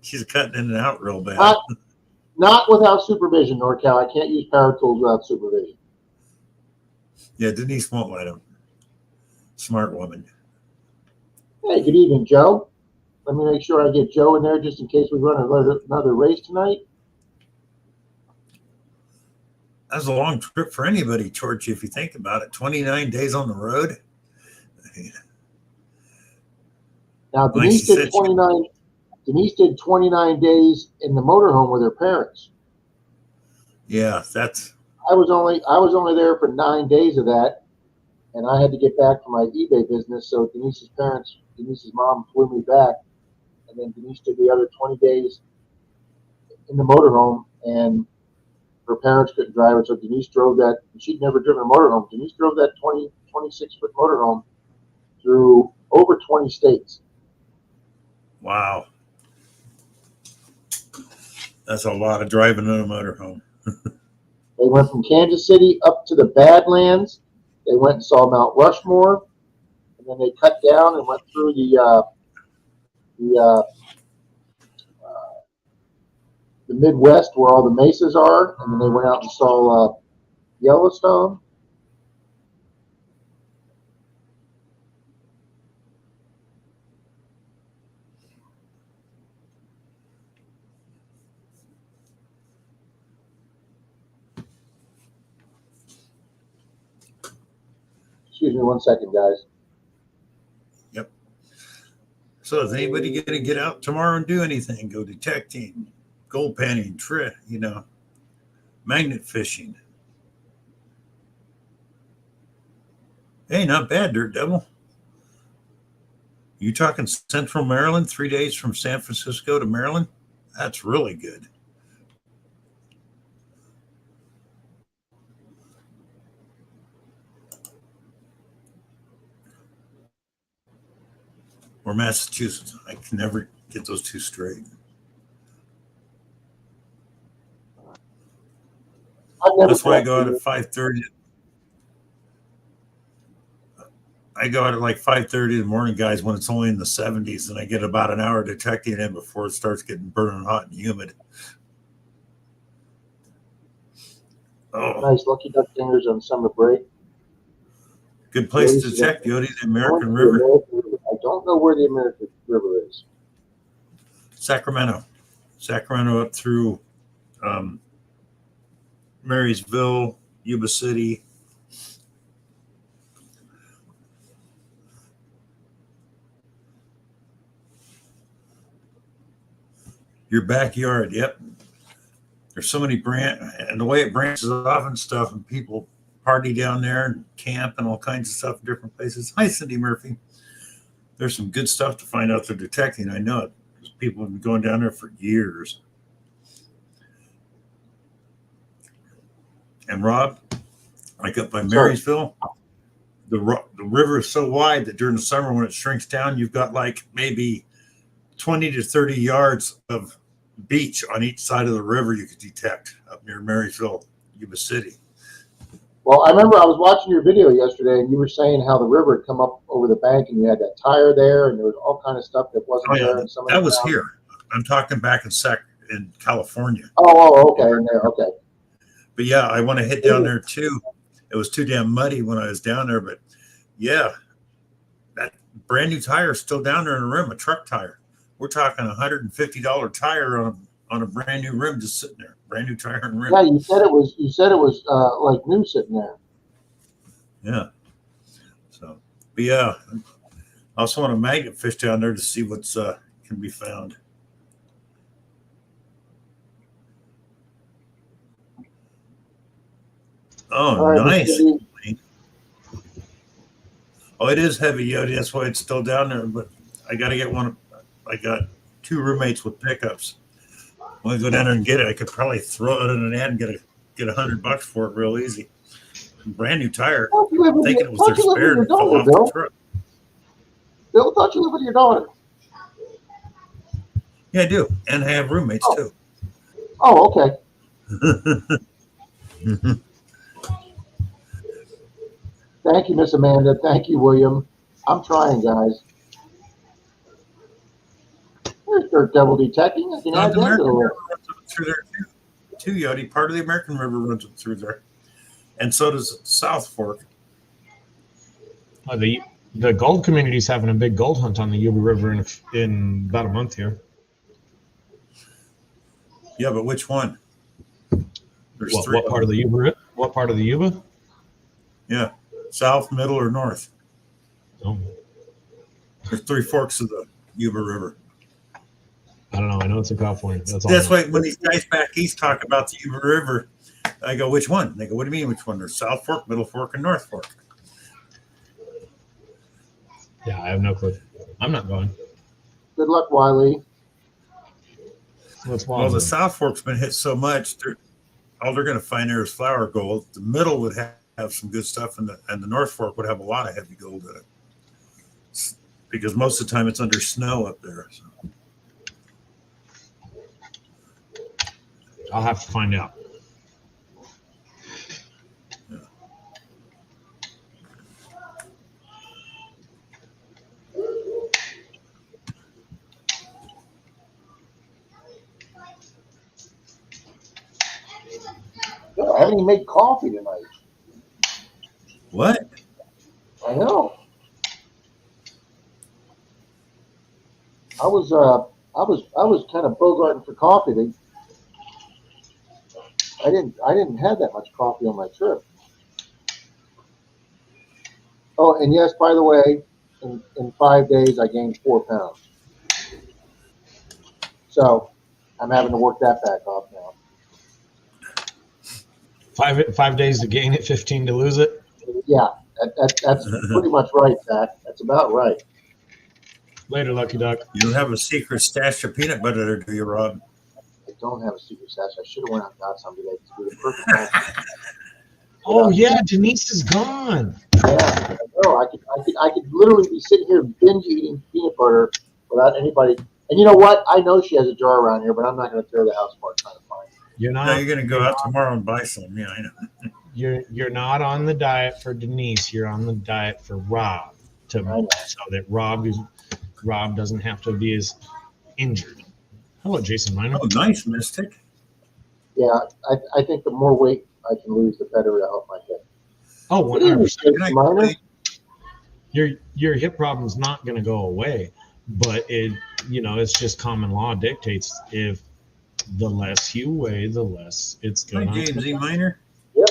she's cutting in and out real bad. Not without supervision, NorCal. I can't use power tools without supervision. Yeah, Denise won't let him. Smart woman. Hey, good evening, Joe. Let me make sure I get Joe in there just in case we run another race tonight. That was a long trip for anybody, Georgie, if you think about it. 29 days on the road. Now, Denise did 29. Denise did 29 days in the motorhome with her parents. Yeah, that's. I was only there for 9 days of that, and I had to get back for my eBay business. So Denise's mom flew me back, and then Denise did the other 20 days in the motorhome, and her parents couldn't drive it, so Denise drove that. She'd never driven a motorhome. Denise drove that 26-foot motorhome through over 20 states. Wow. That's a lot of driving in a motorhome. They went from Kansas City up to the Badlands. They went and saw Mount Rushmore, and then they cut down and went through the Midwest where all the mesas are, and then they went out and saw Yellowstone. Excuse me 1 second, guys. Yep. So is anybody going to get out tomorrow and do anything? Go detecting, gold panning, magnet fishing. Hey, not bad, Dirt Devil. You talking Central Maryland, 3 days from San Francisco to Maryland? That's really good. Or Massachusetts. I can never get those two straight. That's why I go out at 5:30. I go out at like 5:30 in the morning, guys, when it's only in the 70s, and I get about an hour detecting in before it starts getting burning hot and humid. Oh, Nice Lucky Duck fingers on summer break. Good place to detect, Yodi, the American River. I don't know where the American River is. Sacramento up through Marysville, Yuba City. Your backyard, yep. There's so many and the way it branches off and stuff, and people party down there and camp and all kinds of stuff in different places. Hi, Cindy Murphy. There's some good stuff to find out they're detecting. I know it, because people have been going down there for years. And Rob, like up by Marysville, the river is so wide that during the summer when it shrinks down, you've got like maybe 20 to 30 yards of beach on each side of the river you could detect up near Marysville, Yuba City. Well, I remember I was watching your video yesterday, and you were saying how the river had come up over the bank, and you had that tire there, and there was all kind of stuff that wasn't there. And that was here. I'm talking back in California. Oh, okay, in there, okay. But yeah, I want to hit down there too. It was too damn muddy when I was down there, but yeah, that brand new tire is still down there in the rim, a truck tire. We're talking $150 tire on a brand new rim just sitting there, brand new tire and rim. Yeah, you said it was like new sitting there. Yeah. So, but yeah, I also want a magnet fish down there to see what's can be found. Oh, right, nice. Oh, it is heavy, Yodi. That's why it's still down there. But I got to get one. I got 2 roommates with pickups. When I go down there and get it, I could probably throw it in an ad and get $100 for it real easy. Brand new tire. I'm thinking it was their spare and it fell off the truck. Bill, thought you lived with your daughter. Yeah, I do, and I have roommates too. Oh, okay. Thank you, Miss Amanda. Thank you, William. I'm trying, guys. There's Dirt Devil Detecting. I can add that to the list. Through there too, Yodi. Part of the American River runs through there, and so does South Fork. The gold community's having a big gold hunt on the Yuba River in about a month here. Yeah, but which one? There's What, 3. what part of the Yuba? What part of the Yuba? Yeah, south, middle, or north. Oh, There's 3 forks of the Yuba River. I don't know. I know it's in California. That's why when these guys back east talk about the Yuba River, I go, which one? They go, what do you mean, which one? There's South Fork, Middle Fork, and North Fork. Yeah, I have no clue. I'm not going. Good luck, Wiley. Well, the South Fork's been hit so much, all they're going to find there is flour gold. The middle would have some good stuff, and the North Fork would have a lot of heavy gold in it. Because most of the time it's under snow up there. So. I'll have to find out. Yeah. I haven't even made coffee tonight. What? I know. I was kind of bogarting for coffee. I didn't have that much coffee on my trip. Oh, and yes, by the way, in 5 days I gained 4 pounds. So I'm having to work that back off now. 5 days to gain it, 15 to lose it. Yeah, that's pretty much right, Zach. That's about right. Later, Lucky Duck. You don't have a secret stash of peanut butter there, do you, Rob? I don't have a secret stash. I should have went out and got some today to be the perfect match. Oh yeah, Denise is gone. Yeah, I know. I could literally be sitting here binge eating peanut butter without anybody. And you know what? I know she has a jar around here, but I'm not going to tear the house apart trying to find it. You're not. No, you're going to go out tomorrow and buy some. Yeah, I know. You're not on the diet for Denise. You're on the diet for Rob, so that Rob doesn't have to be as injured. Hello, Jason Miner. Oh, nice, Mystic. Yeah, I think the more weight I can lose, the better it'll help my hip. Oh, 100%. Minor? Your hip problem's not going to go away, but it's just common law dictates if the less you weigh, the less it's going to. Hi, James E. Minor. Yep.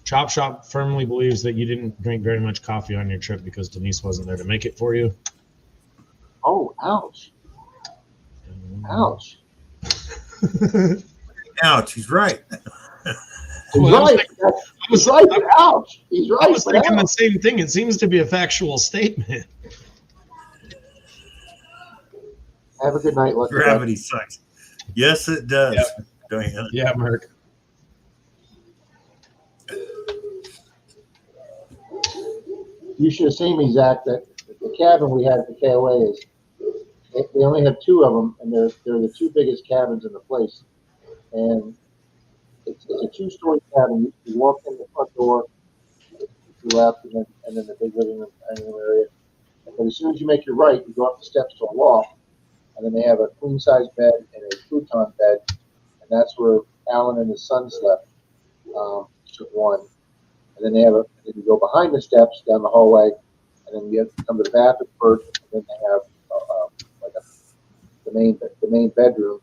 Chop Shop firmly believes that you didn't drink very much coffee on your trip because Denise wasn't there to make it for you. Oh, ouch. Ouch. Ouch, he's right. He's right. He's right, but ouch. He's right. I was thinking the same thing. It seems to be a factual statement. Have a good night. Gravity sucks. Yes, it does. Yep. Yeah, Merc. You should have seen me, Zach. That the cabin we had at the KOA is they only have 2 of them, and they're the 2 biggest cabins in the place. And it's a 2-story cabin. You walk in the front door, you left, and then the big living room, dining room area. But as soon as you make your right, you go up the steps to a loft, and then they have a queen size bed and a futon bed, and that's where Alan and his son slept. Took one, and then then you go behind the steps down the hallway, and then you have to come to the bathroom first, and then they have the main bedroom.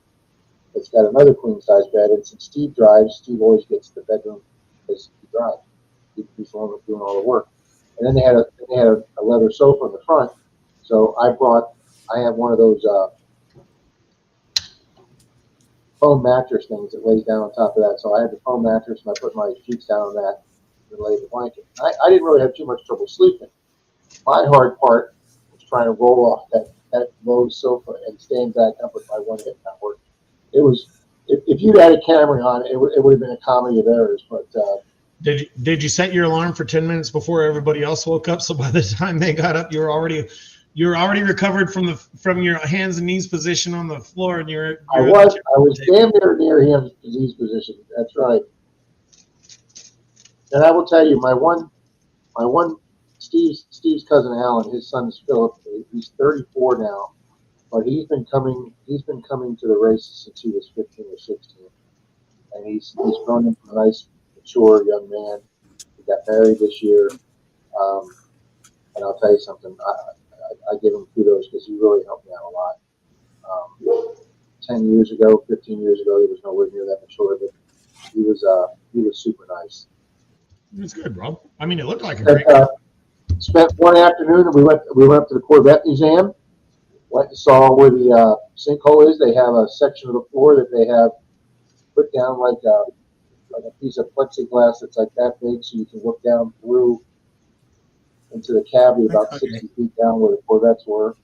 It's got another queen size bed, and since Steve drives, Steve always gets the bedroom because he drives. He's the one that's doing all the work. And then they had a leather sofa in the front. So I have one of those foam mattress things that lays down on top of that. So I had the foam mattress, and I put my sheets down on that. and lay in the blanket. I didn't really have too much trouble sleeping. My hard part was trying to roll off that low sofa and stand back up with my one hip not working. It was, if you'd had a camera on, it would have been a comedy of errors. But Did you set your alarm for 10 minutes before everybody else woke up? So by the time they got up, you were already recovered from your hands and knees position on the floor, and I was damn near him disease position. That's right. And I will tell you, my one Steve's cousin Alan, his son is Philip. He's 34 now, but he's been coming to the races since he was 15 or 16, and he's grown into a nice, mature young man. He got married this year, and I'll tell you something. I give him kudos because he really helped me out a lot. 10 years ago, 15 years ago, he was nowhere near that mature, but he was super nice. It's good, Rob. I mean, it looked like a Spent, great. spent one afternoon, and we went up to the Corvette Museum. Went and saw where the sinkhole is. They have a section of the floor that they have put down like a piece of plexiglass that's like that big, so you can look down through into the cavity about 60 feet down where the Corvettes were.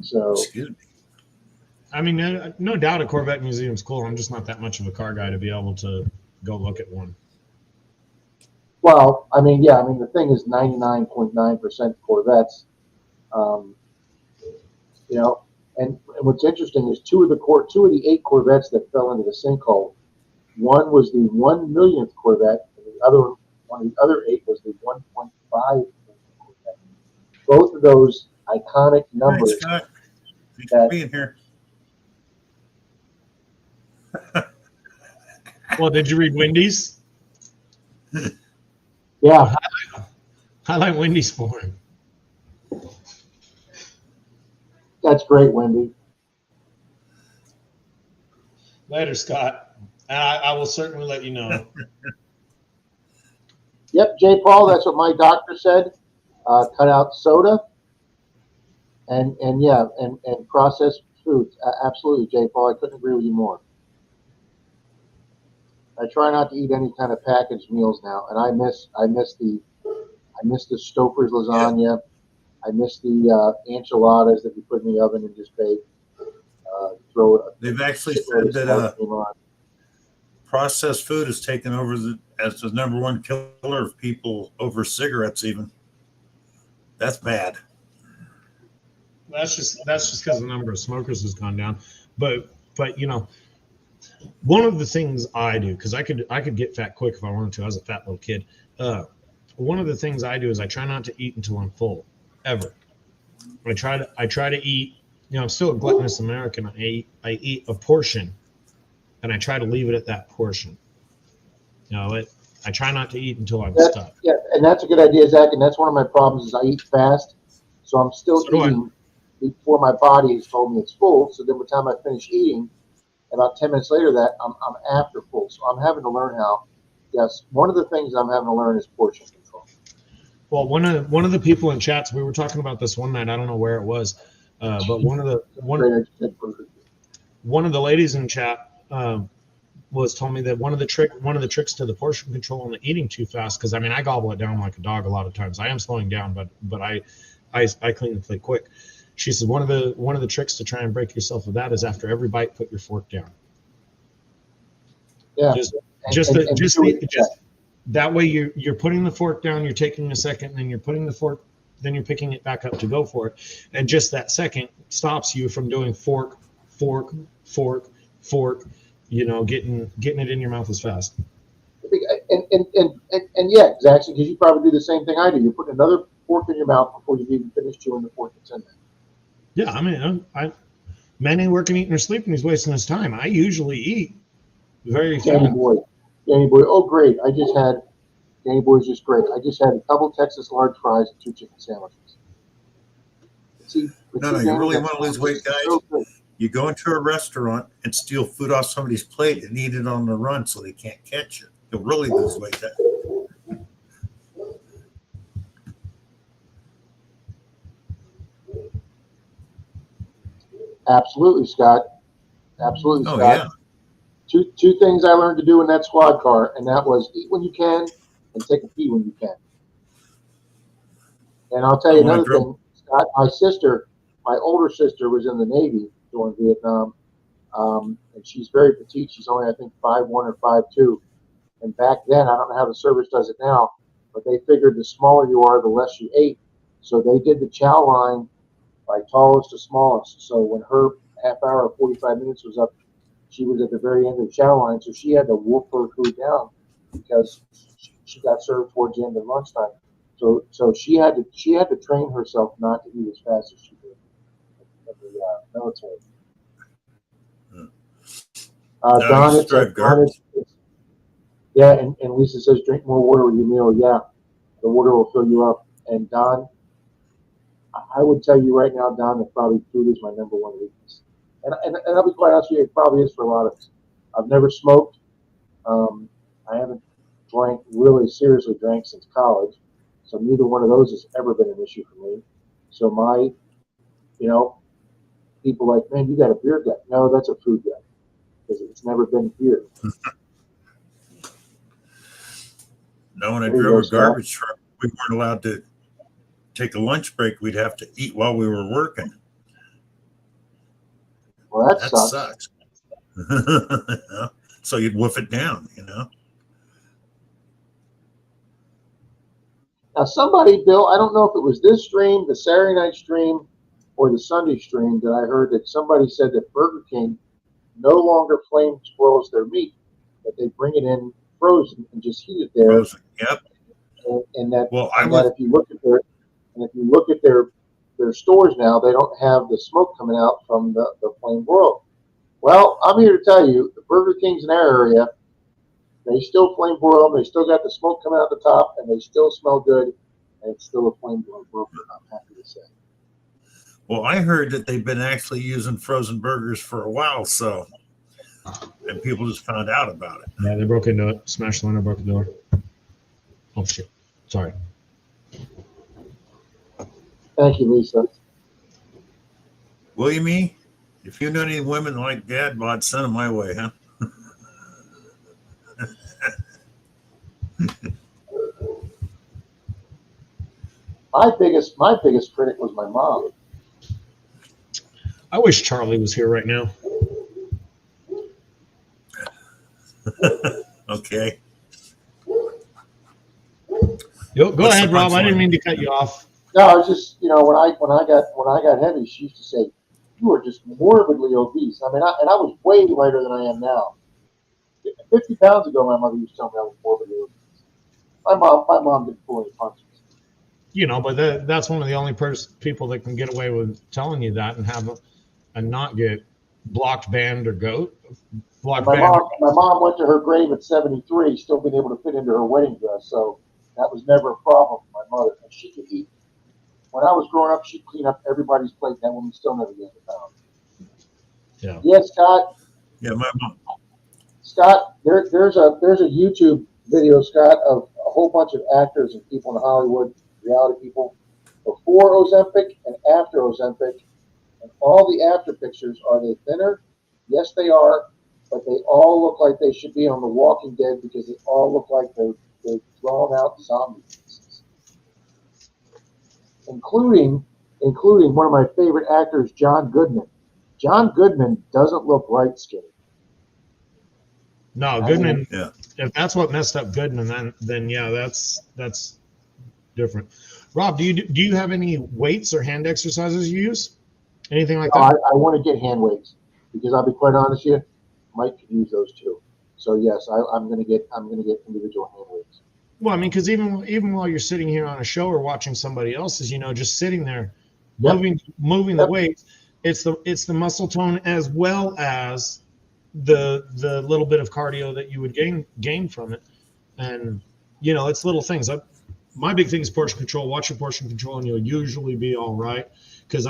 So, I mean, no doubt a Corvette museum's cool. I'm just not that much of a car guy to be able to go look at one. well, I mean, the thing is 99.9% Corvettes. You know, and what's interesting is two of the 8 Corvettes that fell into the sinkhole. One was the 1 millionth Corvette, and one of the other 8 was the 1.5 millionth Corvette. Both of those iconic numbers. Thanks, Scott. Thanks for being here. Well, did you read Wendy's? Yeah. Highlight Wendy's for him. That's great, Wendy. Later, Scott. And I will certainly let you know. Yep, J. Paul, that's what my doctor said. Cut out soda and processed foods. Absolutely, J. Paul. I couldn't agree with you more. I try not to eat any kind of packaged meals now, and I miss the Stouffer's lasagna. I miss the enchiladas that we put in the oven and just bake. They've actually said that processed food has taken over as the number one killer of people over cigarettes. Even that's bad. That's just because the number of smokers has gone down. But you know, one of the things I do, because I could get fat quick if I wanted to. I was a fat little kid. One of the things I do is I try not to eat until I'm full, ever. I try to eat. You know, I'm still a gluttonous American. I eat a portion, and I try to leave it at that portion. You know, I try not to eat until I'm stuffed. Yeah, and that's a good idea, Zach. And that's one of my problems is I eat fast, so I'm still eating before my body has told me it's full. So then, by the time I finish eating, about 10 minutes later, I'm after full. So I'm having to learn how. Yes, one of the things I'm having to learn is portion control. Well, one of the people in chats, we were talking about this one night. I don't know where it was, but one of the ladies in chat was told me that one of the tricks to the portion control and the eating too fast, because I mean I gobble it down like a dog a lot of times. I am slowing down, but I clean the plate quick. She said one of the tricks to try and break yourself of that is after every bite, put your fork down. Yeah. Just that way you're putting the fork down, you're taking a second, and then you're putting the fork, then you're picking it back up to go for it. And just that second stops you from doing fork, you know, getting it in your mouth as fast. And yeah, exactly, because you probably do the same thing I do. You put another fork in your mouth before you've even finished chewing the fork that's in there. Yeah, I mean, man ain't working, eating, or sleeping. He's wasting his time. I usually eat very fast. Danny Boy. Oh, great. Danny Boy's just great. I just had a couple Texas large fries and 2 chicken sandwiches. No, you really want to lose weight, guys. So you go into a restaurant and steal food off somebody's plate and eat it on the run so they can't catch you. You'll really lose weight. Absolutely, Scott. Absolutely, Scott. Oh, yeah. two things I learned to do in that squad car, and that was eat when you can and take a pee when you can. And I'll tell you another thing, Scott. My older sister, was in the Navy during Vietnam, and she's very petite. She's only, I think, 5'1" or 5'2". And back then, I don't know how the service does it now, but they figured the smaller you are, the less you ate. So they did the chow line by tallest to smallest. So when her half hour or 45 minutes was up, she was at the very end of the chow line. So she had to wolf her food down because she got served towards the end of lunchtime. So she had to train herself not to eat as fast as she did in the military. Don, yeah, and Lisa says drink more water with your meal. Yeah, the water will fill you up. And Don, I would tell you right now, Don, that probably food is my number one weakness. And I'll be quite honest with you, it probably is for a lot of us. I've never smoked. I haven't really seriously drank since college. So neither one of those has ever been an issue for me. So people like, man, you got a beer gut. No, that's a food gut because it's never been beer. No, when I drove a garbage truck, we weren't allowed to take a lunch break. We'd have to eat while we were working. Well, that sucks. So you'd wolf it down, Now, somebody, Bill, I don't know if it was this stream, the Saturday night stream, or the Sunday stream, that I heard that somebody said that Burger King no longer flame broils their meat, that they bring it in frozen and just heat it there. Frozen, yep. And that if you look at their stores now, they don't have the smoke coming out from the flame broil. Well, I'm here to tell you, the Burger Kings in our area, they still flame broil them. They still got the smoke coming out the top, and they still smell good. And it's still a flame broil burger, I'm happy to say. Well, I heard that they've been actually using frozen burgers for a while, and people just found out about it. Yeah, they broke into it, smashed the window, broke the door. Oh shit! Sorry. Thank you, Lisa. Williamie, if you know any women like Dad bod, send them my way, huh? My biggest critic was my mom. I wish Charlie was here right now. Okay. Go ahead, Rob. I didn't mean to cut you off. No, I was just, when I got heavy, she used to say, "You are just morbidly obese." I mean, I was way lighter than I am now. 50 pounds ago, my mother used to tell me I was morbidly obese. My mom didn't pull any punches. But that's one of the only people that can get away with telling you that and not get blocked, banned, or my mom went to her grave at 73, still being able to fit into her wedding dress, so that was never a problem for my mother. And she could eat. When I was growing up, she'd clean up everybody's plate. That woman still never gained a pound. Yeah. Yes, Scott. Yeah, my mom. Scott, there's a YouTube video, Scott, of a whole bunch of actors and people in Hollywood, reality people, before Ozempic and after Ozempic, and all the after pictures. Are they thinner? Yes, they are, but they all look like they should be on The Walking Dead because they all look like they're drawn out zombies, including one of my favorite actors, John Goodman. John Goodman doesn't look right skinny. No, Goodman. Yeah. If that's what messed up Goodman, then yeah, that's different. Rob, do you have any weights or hand exercises you use? Anything like that? I want to get hand weights because I'll be quite honest with you, Mike could use those too. So yes, I'm gonna get individual hand weights. Well, I mean, because even while you're sitting here on a show or watching somebody else's, just sitting there, moving the weights, it's the muscle tone as well as the little bit of cardio that you would gain from it, and it's little things. My big thing is portion control. Watch your portion control, and you'll usually be all right. Because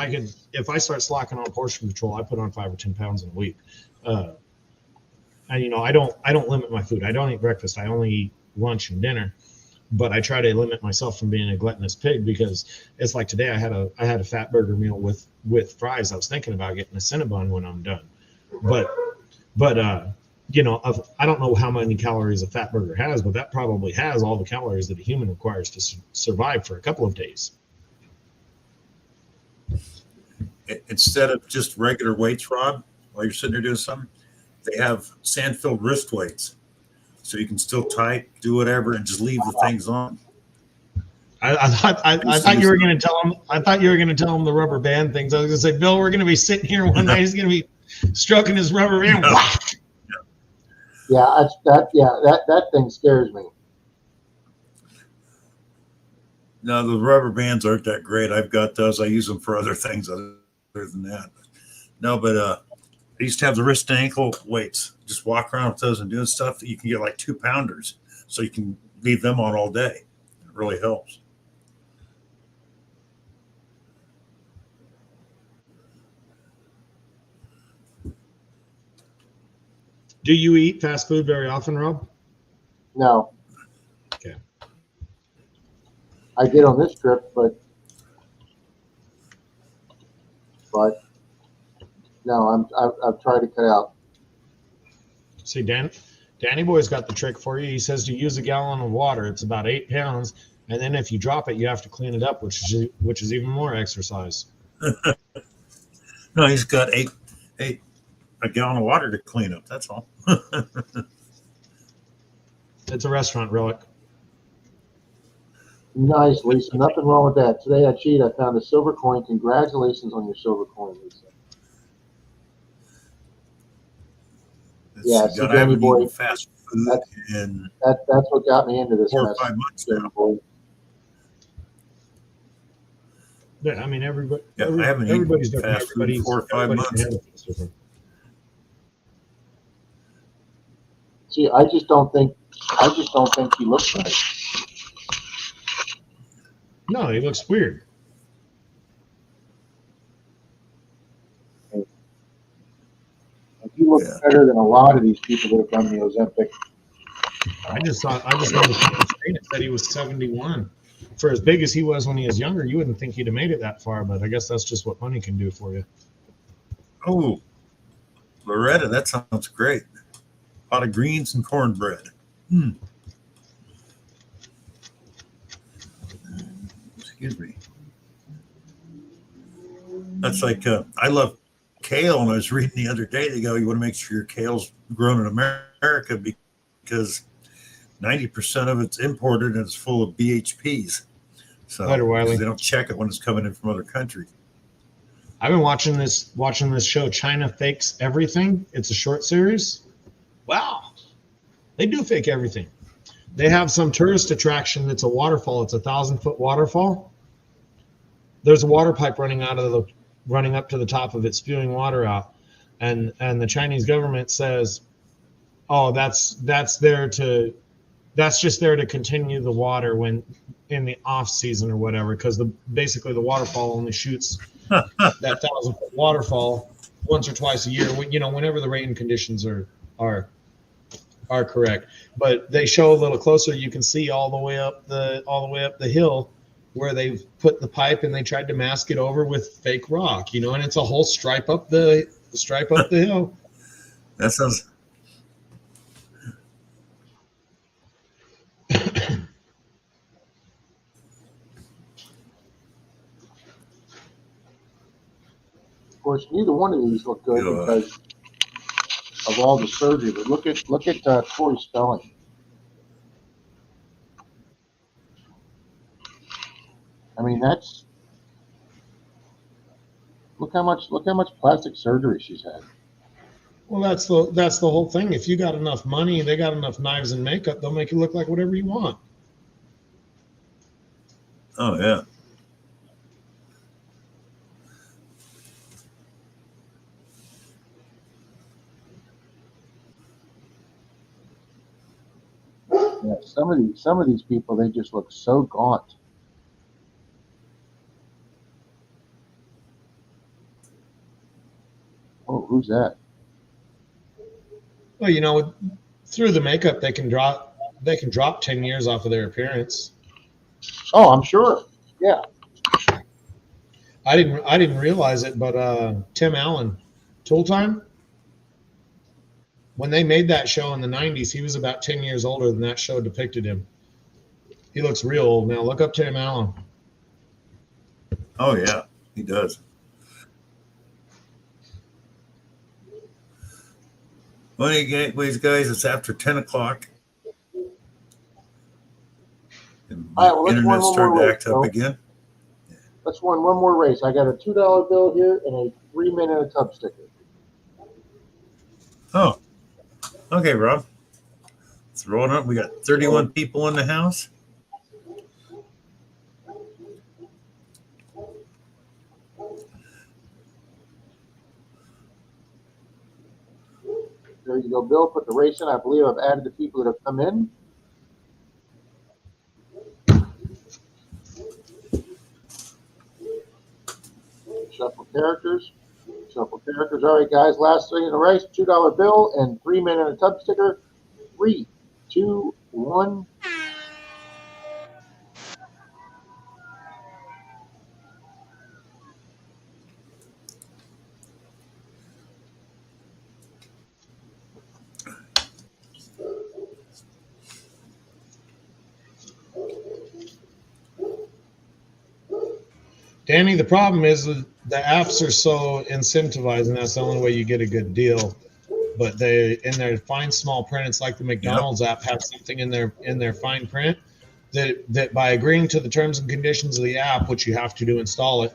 if I start slacking on portion control, I put on 5 or 10 pounds in a week. And I don't limit my food. I don't eat breakfast. I only eat lunch and dinner. But I try to limit myself from being a gluttonous pig because it's like today I had a fat burger meal with fries. I was thinking about getting a Cinnabon when I'm done, but I don't know how many calories a fat burger has, but that probably has all the calories that a human requires to survive for a couple of days. Instead of just regular weights, Rob, while you're sitting there doing something, they have sand-filled wrist weights, so you can still type, do whatever, and just leave the things on. I thought you were going to tell him. I thought you were going to tell him the rubber band things. I was going to say, Bill, we're going to be sitting here one night. He's going to be stroking his rubber band. No. Yeah, that thing scares me. No, the rubber bands aren't that great. I've got those. I use them for other things other than that. No, but I used to have the wrist and ankle weights. Just walk around with those and doing stuff that you can get like 2-pounders. So you can leave them on all day. It really helps. Do you eat fast food very often, Rob? No. Okay. I did on this trip, but no, I've tried to cut out. See, Danny Boy's got the trick for you. He says to use a gallon of water. It's about 8 pounds, and then if you drop it, you have to clean it up, which is even more exercise. No, he's got a gallon of water to clean up. That's all. It's a restaurant relic. Nice, Lisa. Nothing wrong with that. Today I cheated. I found a silver coin. Congratulations on your silver coin, Lisa. Yeah, so Danny Boy, fast food in that's what got me into this 4 or mess. 5 months Danny now. Boy. Yeah, I mean everybody. Yeah, I haven't eaten everybody's different. fast food in 4 or 5 months. See, I just don't think he looks right. No, he looks weird. He looks better than a lot of these people that have done the Ozempic. I just noticed on the screen it said he was 71. For as big as he was when he was younger, you wouldn't think he'd have made it that far, but I guess that's just what money can do for you. Oh, Loretta, that sounds great. A lot of greens and cornbread. Excuse me. That's like, I love kale, and I was reading the other day, they go, you want to make sure your kale's grown in America because 90% of it's imported and it's full of BHPs. So they don't check it when it's coming in from other countries. I've been watching this show, China Fakes Everything. It's a short series. Wow. They do fake everything. They have some tourist attraction that's a waterfall. It's a 1,000-foot waterfall. There's a water pipe running up to the top of it, spewing water out. And the Chinese government says, oh, that's just there to continue the water when in the off season or whatever, because basically the waterfall only shoots that 1,000-foot waterfall once or twice a year, whenever the rain conditions are correct. But they show a little closer, you can see all the way up the hill where they've put the pipe and they tried to mask it over with fake rock, and it's a whole stripe up the hill. That sounds. Of course, neither one of these look good because of all the surgery. But look at Corey Spelling. I mean, look how much plastic surgery she's had. Well, that's the whole thing. If you got enough money, they got enough knives and makeup, they'll make you look like whatever you want. Oh yeah. Yeah, some of these people, they just look so gaunt. Oh, who's that? Well, through the makeup, they can drop 10 years off of their appearance. Oh, I'm sure. Yeah. I didn't realize it, but Tim Allen, Tool Time. when they made that show in the 90s, he was about 10 years older than that show depicted him. He looks real old now. Look up Tim Allen. Oh yeah, he does. Well, anyways, guys, it's after 10 o'clock. And All right, well, the let's internet run one started more to race, act up Bill. again. Let's run one more race. I got a $2 bill here and a 3-minute tub sticker. Oh, okay, Rob. Let's roll it up. We got 31 people in the house. There you go, Bill. Put the race in. I believe I've added the people that have come in. Shuffle characters. Shuffle characters. All right, guys. Last thing in the race: $2 bill and 3-minute tub sticker. 3, 2, 1. Danny, the problem is that the apps are so incentivized, and that's the only way you get a good deal. But they, in their fine small print, it's like the McDonald's app has something in their fine print that by agreeing to the terms and conditions of the app, which you have to do install it,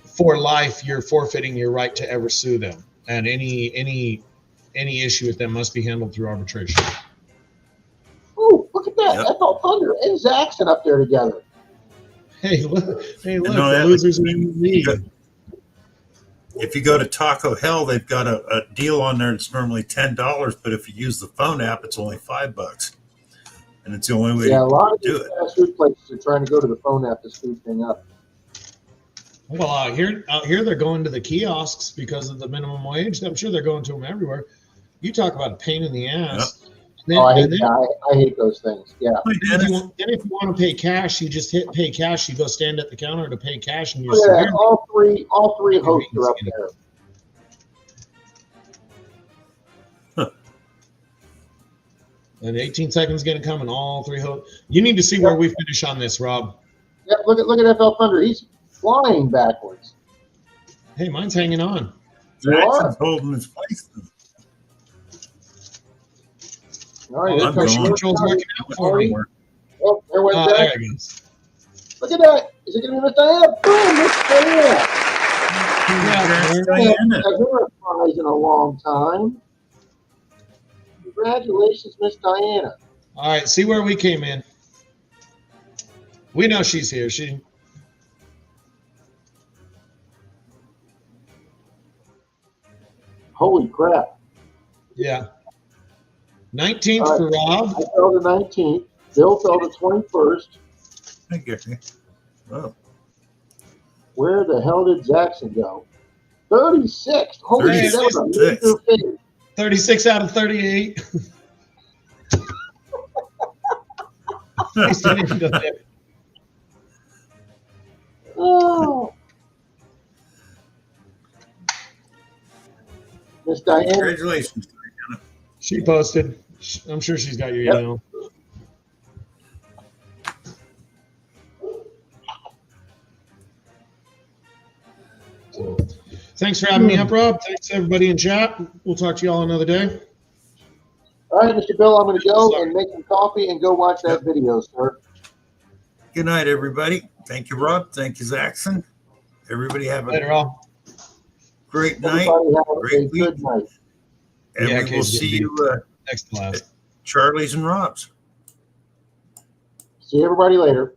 for life, you're forfeiting your right to ever sue them, and any issue with them must be handled through arbitration. Ooh, look at that! Yep. FL Thunder and Zaxxon up there together. Hey, look! know The that, losers are in the league. If you go to Taco Hell, they've got a deal on there that's normally $10, but if you use the phone app, it's only $5. And it's the only way Yeah, a lot to of do these it. fast food places are trying to go to the phone app to speed thing up. Well, out here they're going to the kiosks because of the minimum wage. I'm sure they're going to them everywhere. You talk about a pain in the ass. Then, I and then, hate those things. Yeah. if you want to pay cash, you just hit pay cash. You go stand at the counter to pay cash, and you're Look at that. severe. All three hosts are up there. And 18 seconds going to come, and all three hosts. You need to see where we finish on this, Rob. Yeah, look at FL Thunder. He's flying backwards. Hey, mine's hanging on. Jackson's holding his place. All right, Oh, push control's working out for me. Oh, there went There Jack. it goes. Look at that. Is it going to be Miss Diana? Boom, Miss Diana. Diana. I've never a prize in a long time. Congratulations, Miss Diana. All right, see where we came in. We know she's here. Holy crap. Yeah. 19th for Rob. I fell to 19th. Bill fell to 21st. I get you. Oh, Where the hell did Zaxxon go? 36th. Holy shit. 36th. 36 out of 38. Oh. Miss Diana. Congratulations. She posted. I'm sure she's got your Yep. email. So, thanks for having me up, Rob. Thanks everybody in chat. We'll talk to you all another day. All right, Mr. Bill, I'm going to go and make some coffee and go watch that video, sir. Good night, everybody. Thank you, Rob. Thank you, Zaxxon. Everybody have a Later on. great night. Everybody have Great a good week. night. And Yeah, we will Casey, see you Next class. Charlie's and Rob's. See everybody later.